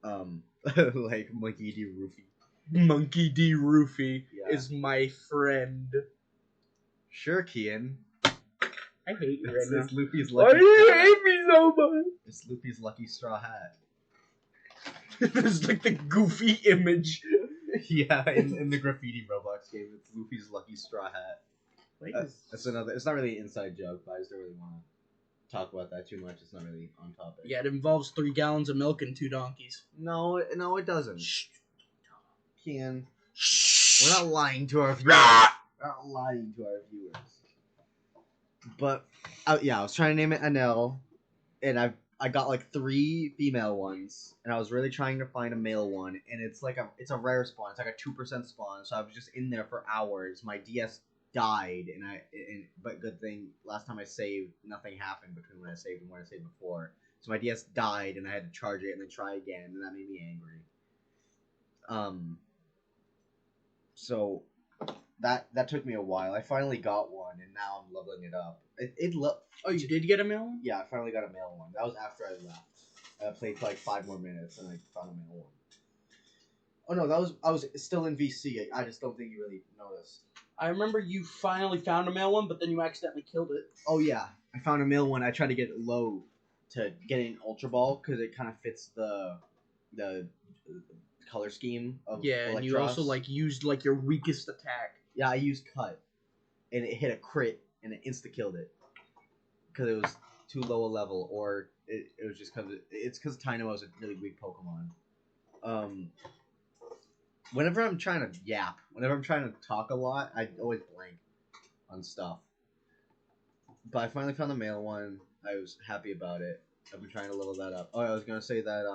Like Monkey D. Rufy. Monkey D. Rufy is my friend. Sure, Kian. I hate you right now. It's Luffy's lucky. Why do you hate me so much? It's Luffy's lucky straw hat. This is like the goofy image. Yeah, in the graffiti Roblox game, it's Luffy's lucky straw hat. That's another. It's not really an inside joke, but I just don't really want to talk about that too much. It's not really on topic. Yeah, it involves 3 gallons of milk and 2 donkeys. No, it doesn't. Shh. Kian, Shh. we're not lying to our viewers. We're not lying to our viewers. But I was trying to name it Enel, and I got like 3 female ones, and I was really trying to find a male one, and it's a rare spawn. It's like a 2% spawn, so I was just in there for hours. My DS died, but good thing last time I saved, nothing happened between when I saved and when I saved before. So my DS died, and I had to charge it and then try again, and that made me angry. So that took me a while. I finally got one, and now I'm leveling it up. Oh, you did get a male one? Yeah, I finally got a male one. That was after I left. I played for like 5 more minutes, and I found a male one. Oh no, I was still in VC. I just don't think you really noticed. I remember you finally found a male one, but then you accidentally killed it. Oh yeah, I found a male one. I tried to get it low to get an Ultra Ball because it kind of fits the color scheme of Yeah, and you also like used like your weakest attack. Yeah, I used Cut, and it hit a crit, and it insta killed it because it was too low a level, or it was just because Tynamo is a really weak Pokemon. Whenever I'm trying to talk a lot, I always blank on stuff. But I finally found the male one. I was happy about it. I've been trying to level that up. Oh, I was gonna say that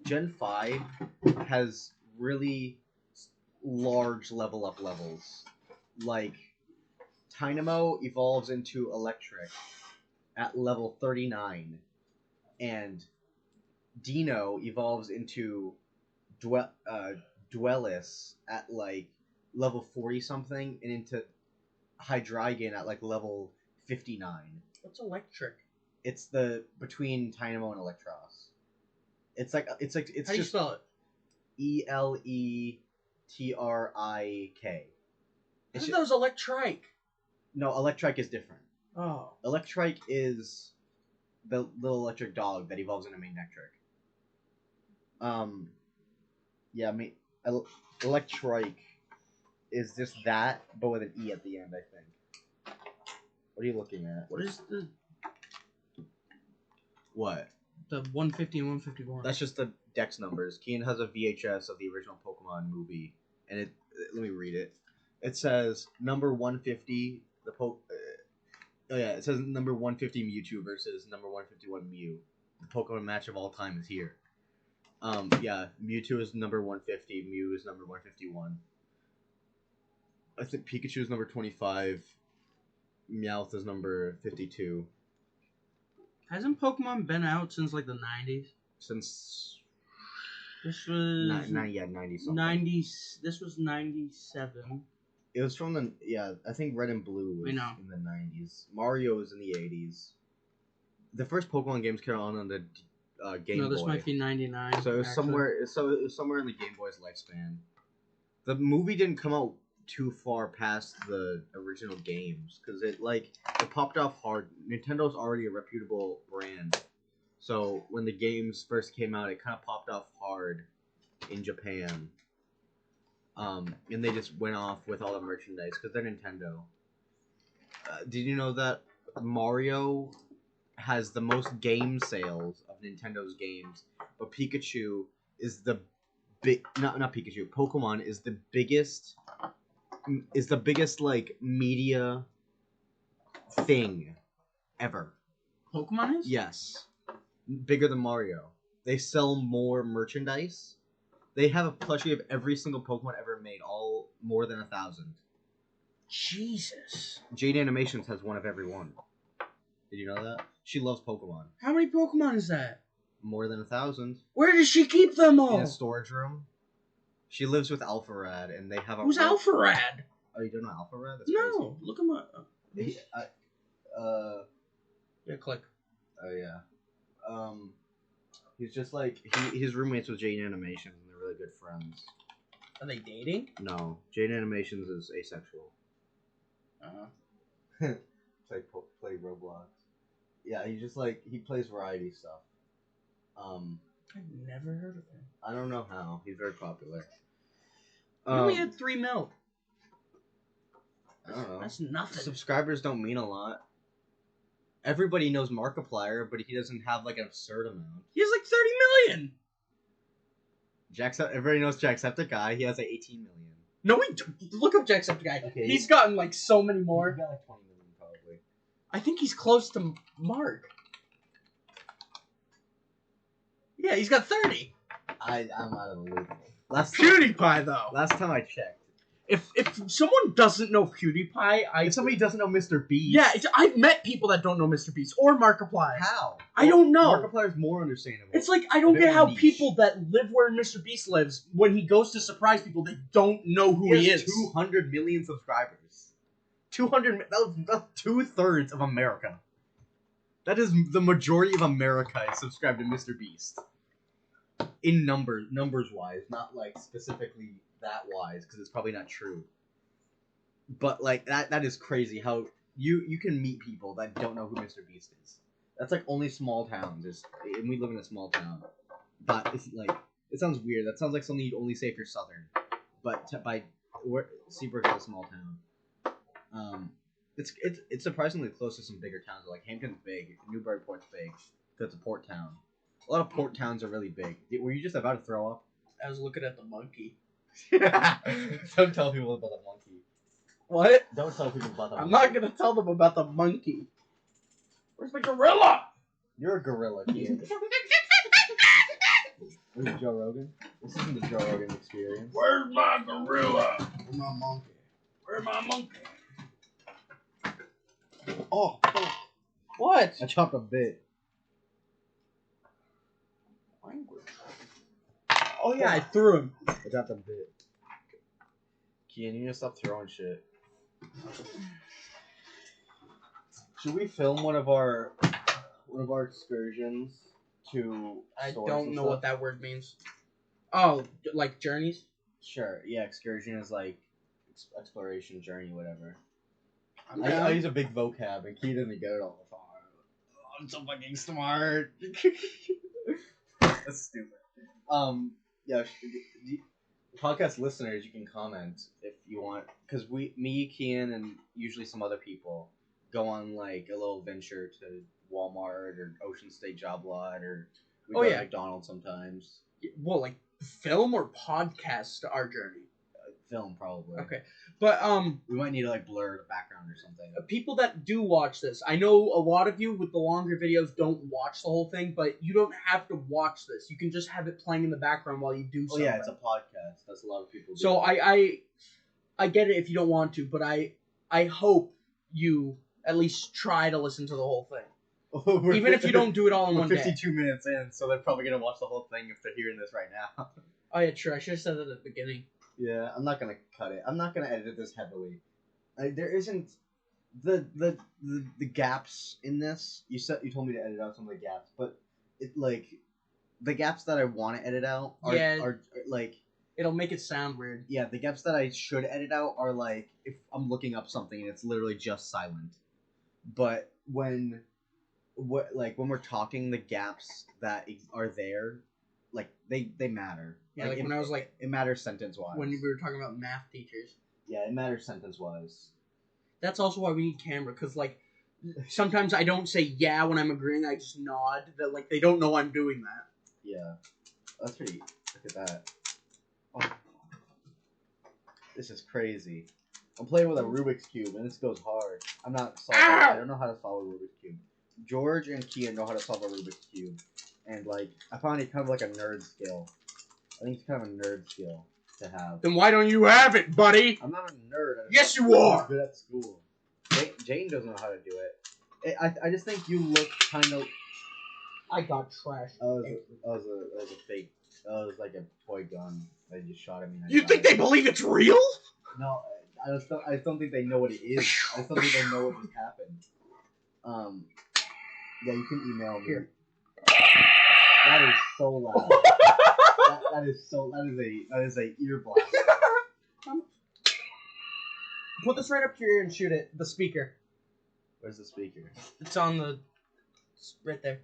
Gen 5 has really large level up levels. Like, Tynamo evolves into Electric at level 39, and Dino evolves into Dwellis at like level 40 something, and into Hydreigon at like level 59. What's Electric? It's the between Tynamo and Electros. It's How do you spell it? Eletrik. I thought that was Electrike. No, Electrike is different. Oh. Electrike is the little electric dog that evolves into Manectric. Yeah, Electrike is just that, but with an E at the end, I think. What are you looking at? What is the What? The 150 and 151. That's just the Dex numbers. Kian has a VHS of the original Pokemon movie, and let me read it. It says number 150. It says number 150 Mewtwo versus number 151 Mew. The Pokemon match of all time is here. Yeah, Mewtwo is number 150. Mew is number 151. I think Pikachu is number 25. Meowth is number 52. Hasn't Pokemon been out since like the 90s? Since this was 90 something. 90. This was 97. It was from I think Red and Blue was in the 90s. Mario was in the 80s. The first Pokemon games came on the Game Boy. No, this might be 99. So it was somewhere. So it was somewhere in the Game Boy's lifespan. The movie didn't come out too far past the original games because it popped off hard. Nintendo's already a reputable brand, so when the games first came out, it kind of popped off hard in Japan. And they just went off with all the merchandise because they're Nintendo. Did you know that Mario has the most game sales of Nintendo's games, but Pikachu is the not Pikachu. Pokemon is the biggest like media thing ever. Pokemon is? Yes. Bigger than Mario. They sell more merchandise. They have a plushie of every single Pokemon ever made, all more than 1,000. Jesus. Jade Animations has one of every one. Did you know that? She loves Pokemon. How many Pokemon is that? More than 1,000. Where does she keep them all? In a storage room. She lives with Alpharad, and they have a... Who's Alpharad? Oh, you don't know Alpharad? That's no, crazy. Look him up. Yeah, click. Oh, yeah. He's just like... his roommates with Jade Animations, and they're really good friends. Are they dating? No. Jade Animations is asexual. Play Roblox. Yeah, he's just like... He plays variety stuff. I've never heard of him. I don't know how. He's very popular. He only had 3 mil. I don't know. That's nothing. Subscribers don't mean a lot. Everybody knows Markiplier, but he doesn't have like an absurd amount. He has like 30 million. Everybody knows Jacksepticeye. He has like 18 million. No, look up Jacksepticeye. Okay. He's gotten like so many more. He's got like 20 million probably. I think he's close to Mark. Yeah, he's got 30. I'm out of the loop. PewDiePie though. Last time I checked. If someone doesn't know PewDiePie, If somebody doesn't know Mr. Beast... Yeah, I've met people that don't know Mr. Beast or Markiplier. How? I don't know. Markiplier's more understandable. It's like, I don't bit get how niche. people that live where Mr. Beast lives, when he goes to surprise people, they don't know who he has is. 200 million subscribers. 200... That's 2/3 of America. That is the majority of America is subscribed to Mr. Beast. In numbers-wise, not, like, specifically that wise, because it's probably not true. But, like, that is crazy how you can meet people that don't know who Mr. Beast is. That's, like, only small towns. And we live in a small town. But, it's, like, it sounds weird. That sounds like something you'd only say if you're Southern. But Seabrook's a small town. It's surprisingly close to some bigger towns. Like, Hampton's big. Newburyport's big. Because it's a port town. A lot of port towns are really big. Were you just about to throw up? I was looking at the monkey. Don't tell people about the monkey. What? Don't tell people about the monkey. I'm not gonna tell them about the monkey. Where's the gorilla? You're a gorilla, Kian. Where's Joe Rogan? This isn't the Joe Rogan experience. Where's my gorilla? Where's my monkey? Where's my monkey? Oh, what? I chopped a bit. Language. Oh yeah, I threw him. I chopped a bit. Kian, you need to stop throwing shit. Should we film one of our excursions to I stores don't and know stuff? what that word means. Oh, like journeys? Sure. Yeah, excursion is like exploration, journey, whatever. I'm I down. use a big vocab, and Key doesn't get it all the time. I'm so fucking smart. That's stupid. Yeah. Podcast listeners, you can comment if you want, because me, Kian, and usually some other people go on like a little venture to Walmart or Ocean State Job Lot, or we go to McDonald's sometimes. Well, like film or podcast our journey? Film, probably. Okay. But we might need to like blur the background or something. People that do watch this, I know a lot of you with the longer videos don't watch the whole thing, but you don't have to watch this. You can just have it playing in the background while you do something. Oh yeah, it's a podcast. That's a lot of people do. So I get it if you don't want to, but I hope you at least try to listen to the whole thing. Even if you don't do it all in one day. 52 minutes in, so they're probably gonna watch the whole thing if they're hearing this right now. Oh yeah, true. I should have said that at the beginning. Yeah, I'm not gonna cut it. I'm not gonna edit this heavily. There isn't the gaps in this. You told me to edit out some of the gaps, but it like the gaps that I want to edit out are like it'll make it sound weird. Yeah, the gaps that I should edit out are like if I'm looking up something and it's literally just silent. But when we're talking, the gaps that are there, like they matter. Yeah, like when I was like, it matters sentence wise. When we were talking about math teachers. Yeah, it matters sentence wise. That's also why we need camera, because like sometimes I don't say yeah when I'm agreeing. I just nod. That like they don't know I'm doing that. Yeah, that's pretty. Look at that. Oh. This is crazy. I'm playing with a Rubik's Cube, and this goes hard. I'm not solving. I don't know how to solve a Rubik's Cube. George and Kian know how to solve a Rubik's Cube, and like I find it kind of like a nerd skill. I think it's kind of a nerd skill to have. Then why don't you have it, buddy? I'm not a nerd. Yes, you are. I'm good at school. Jane doesn't know how to do it. I just think you look kind of. I got trash. That was a fake. That was like a toy gun that you just shot at me. You think they believe it's real? No, I just don't think they know what it is. I just don't think they know what just happened. Yeah, you can email me. Here. That is so loud. that is a ear blast. Put this right up to your ear and shoot it. The speaker. Where's the speaker? It's on the right there.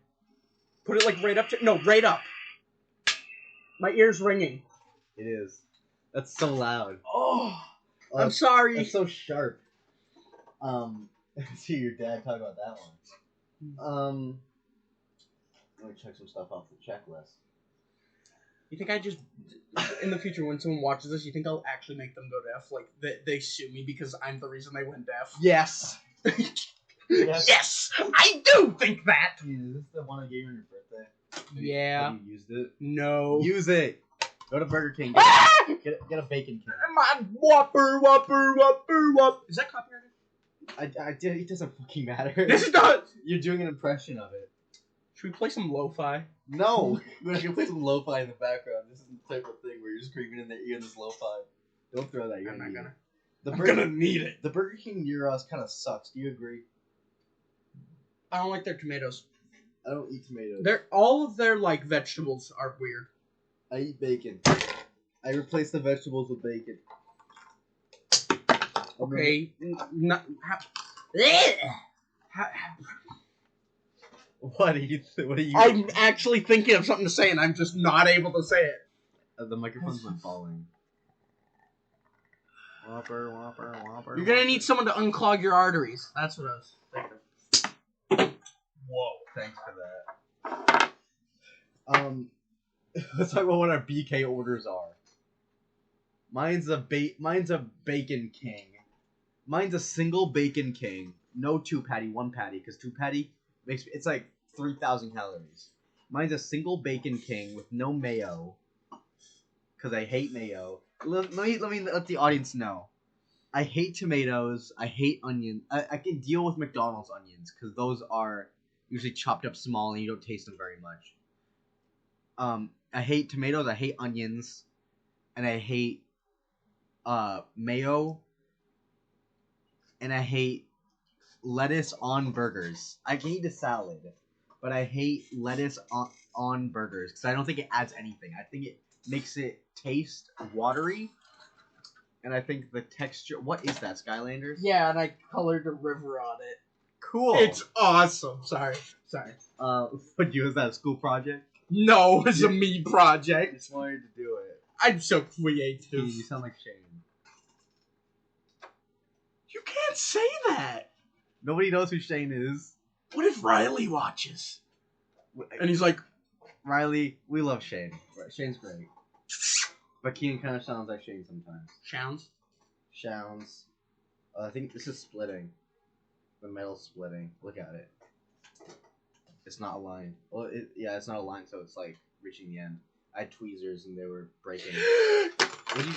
Put it like right up to right up. My ear's ringing. It is. That's so loud. Oh, I'm sorry. That's so sharp. See your dad talk about that one. Let me check some stuff off the checklist. You think I just, in the future, when someone watches this, you think I'll actually make them go deaf? Like, they sue me because I'm the reason they went deaf? Yes! Yes! I do think that! Is this the one I gave you on your birthday? Yeah. Have you used it? No. Use it! Go to Burger King. Get a Bacon King. My Whopper. Is that copyrighted? It doesn't fucking matter. This does. You're doing an impression of it. Should we play some lo-fi? No, we're gonna play some lo-fi in the background. This is the type of thing where you're screaming in their ear this lo-fi. Don't throw that. You're I'm not gonna. The I'm Burger, gonna need it. The Burger King near us kind of sucks. Do you agree? I don't like their tomatoes. I don't eat tomatoes. All of their like vegetables are weird. I eat bacon. I replace the vegetables with bacon. Okay. What are you? I'm actually thinking of something to say, and I'm just not able to say it. The microphone's been falling. Whopper. You're gonna need someone to unclog your arteries. That's what I was thinking. Whoa! Thanks for that. Let's talk about what our BK orders are. Mine's a Bacon King. Mine's a single Bacon King. No 2-patty, 1-patty, because 2-patty it's like 3,000 calories. Mine's a single Bacon King with no mayo, because I hate mayo. Let me let the audience know. I hate tomatoes. I hate onions. I can deal with McDonald's onions, because those are usually chopped up small and you don't taste them very much. I hate tomatoes. I hate onions, and I hate mayo, and I hate lettuce on burgers. I can eat a salad, but I hate lettuce on burgers because I don't think it adds anything. I think it makes it taste watery, and I think the texture. What is that, Skylanders? Yeah, and I colored a river on it. Cool. It's awesome. Sorry. Would you? Is that a school project? No, it's a me project. I just wanted to do it. I'm so creative. You sound like Shane. You can't say that. Nobody knows who Shane is. What if Riley watches? And he's like, Riley, we love Shane. Shane's great. But Kian kind of sounds like Shane sometimes. Sounds. I think this is splitting. The metal's splitting. Look at it. It's not aligned. Well, it's not aligned, so it's like reaching the end. I had tweezers and they were breaking.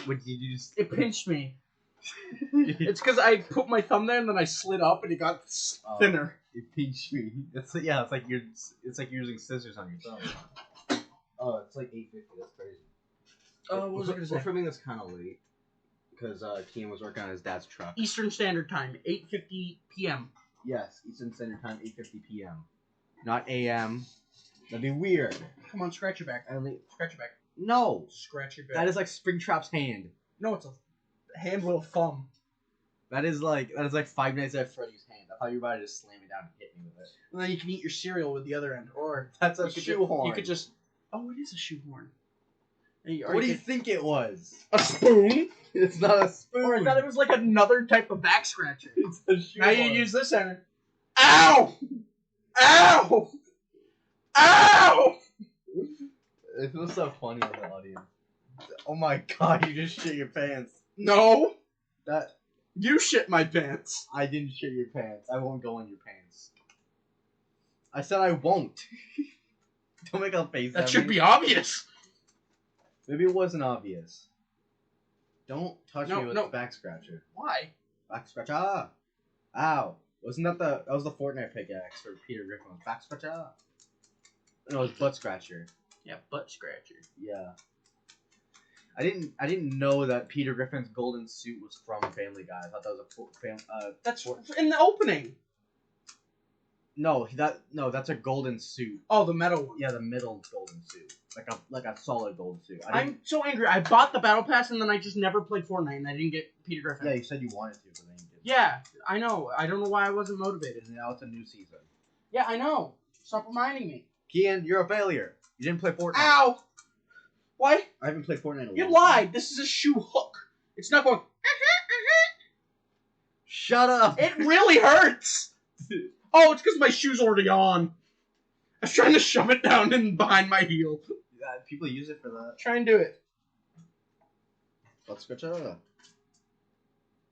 What did you just... It pinched me. It's because I put my thumb there and then I slid up and it got thinner. It pinched me. It's like you're using scissors on your thumb. Oh, it's like 8:50. That's crazy. What was I gonna say? We're filming this kind of late because Kian was working on his dad's truck. Eastern Standard Time, 8:50 p.m. Yes, Eastern Standard Time, 8:50 p.m. Not a.m. That'd be weird. Come on, scratch your back. Scratch your back. No. Scratch your back. That is like Springtrap's hand. No, it's a hand with a thumb. That is like Five Nights at Freddy's hand. I thought you were about to just slam it down and hit me with it. And then you can eat your cereal with the other end. Or that's a shoehorn. You could just... Oh, it is a shoehorn. What do you think it was? A spoon? It's not a spoon. Or I thought it was like another type of back scratcher. It's a shoehorn. Now you use this end. Ow! Ow! Ow! It feels so funny in the audience. Oh my god, you just shit your pants. No! That... You shit my pants. I didn't shit your pants. I won't go on your pants. I said I won't. Don't make a face at me. That should be obvious. Maybe it wasn't obvious. Don't touch me with the back scratcher. Why? Back scratcher. Ow. Wasn't that was the Fortnite pickaxe for Peter Griffin. Back scratcher. No, it was butt scratcher. Yeah, butt scratcher. Yeah. I didn't know that Peter Griffin's golden suit was from Family Guy. I thought that was That's in the opening. No, that's a golden suit. Oh, the metal one. Yeah, the middle golden suit, like a solid gold suit. I'm so angry. I bought the battle pass and then I just never played Fortnite and I didn't get Peter Griffin. Yeah, you said you wanted to, but then you didn't. Yeah, I know. I don't know why I wasn't motivated. And now it's a new season. Yeah, I know. Stop reminding me. Kian, you're a failure. You didn't play Fortnite. Ow! What? I haven't played Fortnite in a You long lied. time. This is a shoe hook. It's not going. Shut up. It really hurts. Oh, it's because my shoe's already on. I was trying to shove it down in behind my heel. Yeah, people use it for that. Try and do it. Let's go.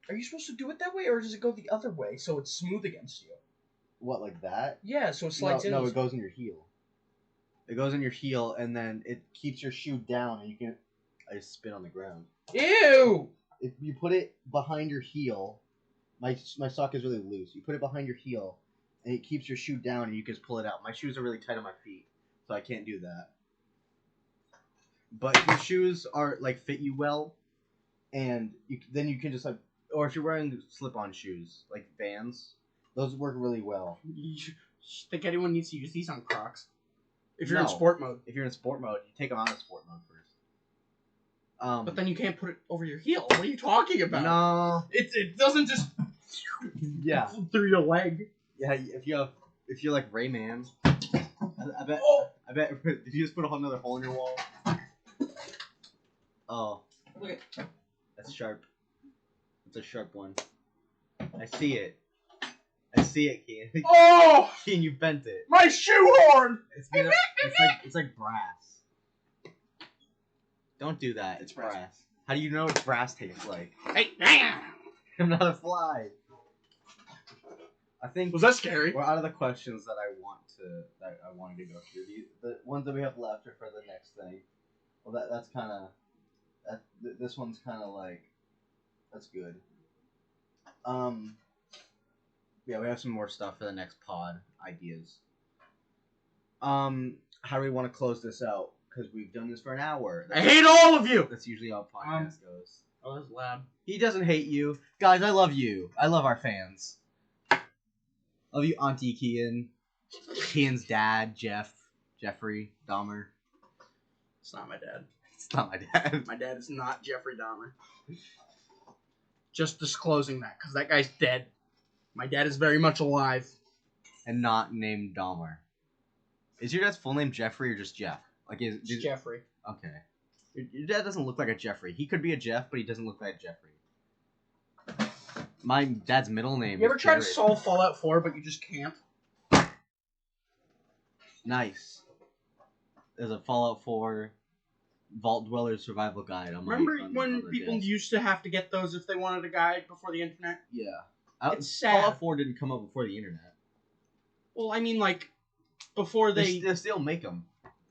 Are you supposed to do it that way, or does it go the other way so it's smooth against you? What, like that? Yeah, so it slides in. No, it goes in your heel. It goes in your heel, and then it keeps your shoe down, and you can I just spit on the ground. Ew! If you put it behind your heel, my sock is really loose. You put it behind your heel, and it keeps your shoe down, and you can just pull it out. My shoes are really tight on my feet, so I can't do that. But if your shoes are like fit you well, and then you can just like, or if you're wearing slip-on shoes like Vans, those work really well. You think anyone needs to use these on Crocs? If you're in No. sport mode. If you're in sport mode, you take them out of sport mode first. But then you can't put it over your heel. What are you talking about? No. It doesn't just Yeah. through your leg. Yeah. If you're like Rayman, I bet. Oh! I bet if you just put another hole in your wall. Oh. Look at That's sharp. That's a sharp one. I see it. I see it, Kian. Oh! Kian, you bent it. My shoehorn! It's like brass. Don't do that. It's brass. How do you know what brass tastes like? Hey, I'm not a fly. I think was that scary? we're out of the questions that I wanted to go through. The ones that we have left are for the next thing. Well, that's kind of this one's kind of like that's good. Yeah, we have some more stuff for the next pod ideas. How do we want to close this out? Because we've done this for an hour. I hate all of you! That's usually how a podcast goes. Oh, that's loud. He doesn't hate you. Guys, I love you. I love our fans. Love you, Auntie Kian. Kian's dad, Jeffrey Dahmer. It's not my dad. It's not my dad. My dad is not Jeffrey Dahmer. Just disclosing that, because that guy's dead. My dad is very much alive. And not named Dahmer. Is your dad's full name Jeffrey or just Jeff? Like It's Jeffrey. Okay. Your dad doesn't look like a Jeffrey. He could be a Jeff, but he doesn't look like a Jeffrey. My dad's middle name You ever is tried to Jared. solve Fallout 4, but you just can't? Nice. There's a Fallout 4 Vault Dweller survival guide on my Remember on when the people desk. used to have to get those if they wanted a guide before the internet? Yeah. It's sad. Fallout 4 didn't come up before the internet. Well, I mean, like, before They still make them.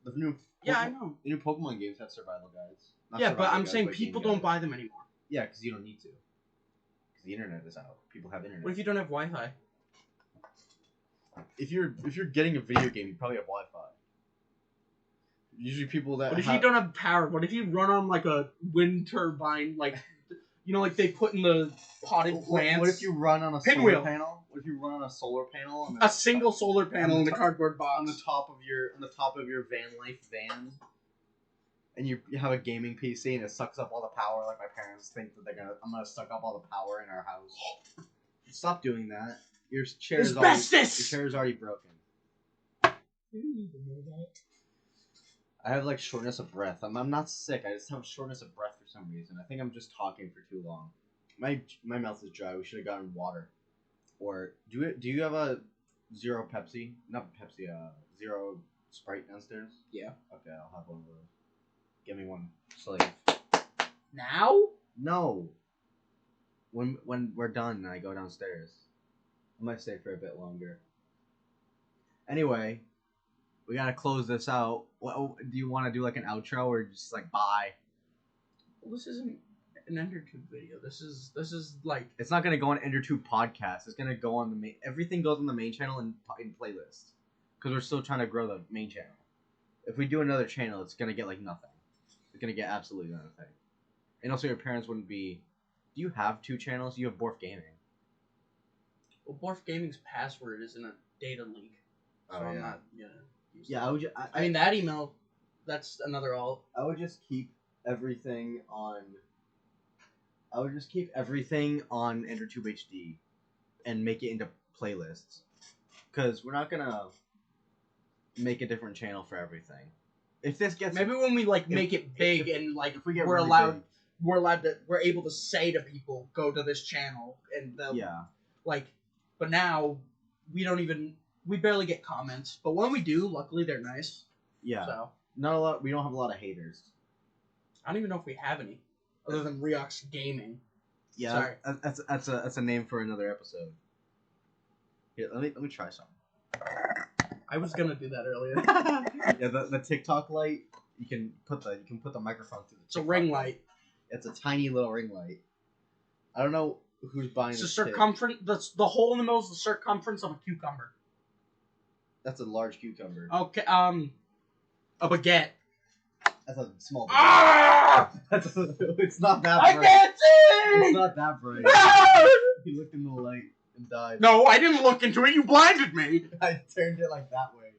The new Yeah, I know. The new Pokemon games have survival guides. Not Yeah, but survival I'm guides, saying but people game don't guides. buy them anymore. Yeah, because you don't need to. Because the internet is out. People have internet. What if you don't have Wi-Fi? If you're getting a video game, you probably have Wi-Fi. Usually people that What if you don't have power? What if you run on, like, a wind turbine, like, you know, like they put in the potted plants? What if you run on a Pinwheel. solar panel? What if you run on a solar panel? On A single solar panel in a cardboard on the box. top of your van life van, and you have a gaming PC and it sucks up all the power. Like my parents think that I'm gonna suck up all the power in our house. Stop doing that. Your chair is already broken. I have like shortness of breath. I'm not sick. I just have shortness of breath for some reason. I think I'm just talking for too long. My mouth is dry. We should have gotten water. Or do you have a zero Pepsi? Not Pepsi. Zero Sprite downstairs. Yeah. Okay, I'll have one of those. Give me one, slave. Now? No. When we're done and I go downstairs, I might stay for a bit longer. Anyway, we gotta close this out. What, do you want to do like an outro or just like bye? Well, this isn't an Endertube video. This is like It's not gonna go on Endertube Podcast. It's gonna go on the main. Everything goes on the main channel in playlists because we're still trying to grow the main channel. If we do another channel, it's gonna get like nothing. It's gonna get absolutely nothing. And also, your parents wouldn't be. Do you have 2 channels? You have Borf Gaming. well, Borf Gaming's password is in a data leak. So Oh, I'm yeah. not gonna use Yeah, that. I would. I mean that email. That's another alt. I would just keep everything on. I would just keep everything on Endertube HD, and make it into playlists, because we're not gonna make a different channel for everything. If this gets Maybe when we like make it big and like if we get we're really allowed, big, we're able to say to people, go to this channel, and they'll yeah, like. But now we barely get comments. But when we do, luckily they're nice. yeah, So not a lot. We don't have a lot of haters. I don't even know if we have any other than Riox Gaming. Yeah, Sorry. that's a name for another episode. Here, let me try something. I was gonna do that earlier. Yeah, the TikTok light. you can put the microphone through the. It's a ring light. It's a tiny little ring light. I don't know who's buying It's this. the circumference. The hole in the middle is the circumference of a cucumber. That's a large cucumber. Okay. A baguette. That's a small. Ah! It's not that. I bright. can't see. It's not that bright. Ah! He looked in the light and died. No, I didn't look into it. You blinded me. I turned it like that way.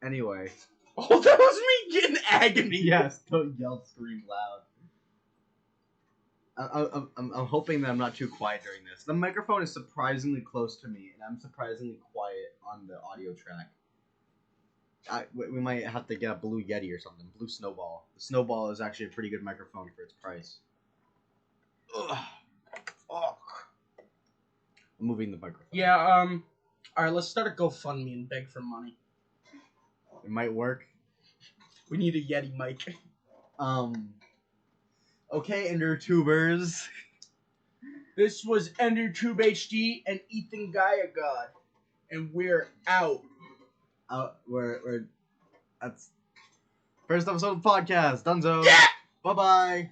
Anyway. Oh, that was me getting agony. Yes, don't yell, scream loud. I'm hoping that I'm not too quiet during this. The microphone is surprisingly close to me, and I'm surprisingly quiet on the audio track. We might have to get a Blue Yeti or something. Blue Snowball. The Snowball is actually a pretty good microphone for its price. Ugh. Fuck. I'm moving the microphone. Yeah, alright, let's start a GoFundMe and beg for money. It might work. We need a Yeti mic. Okay, Endertubers. This was Endertube HD and Ethan Gaia God. And we're out. We're that's first episode of the podcast. Dunzo. Yeah! Bye-bye.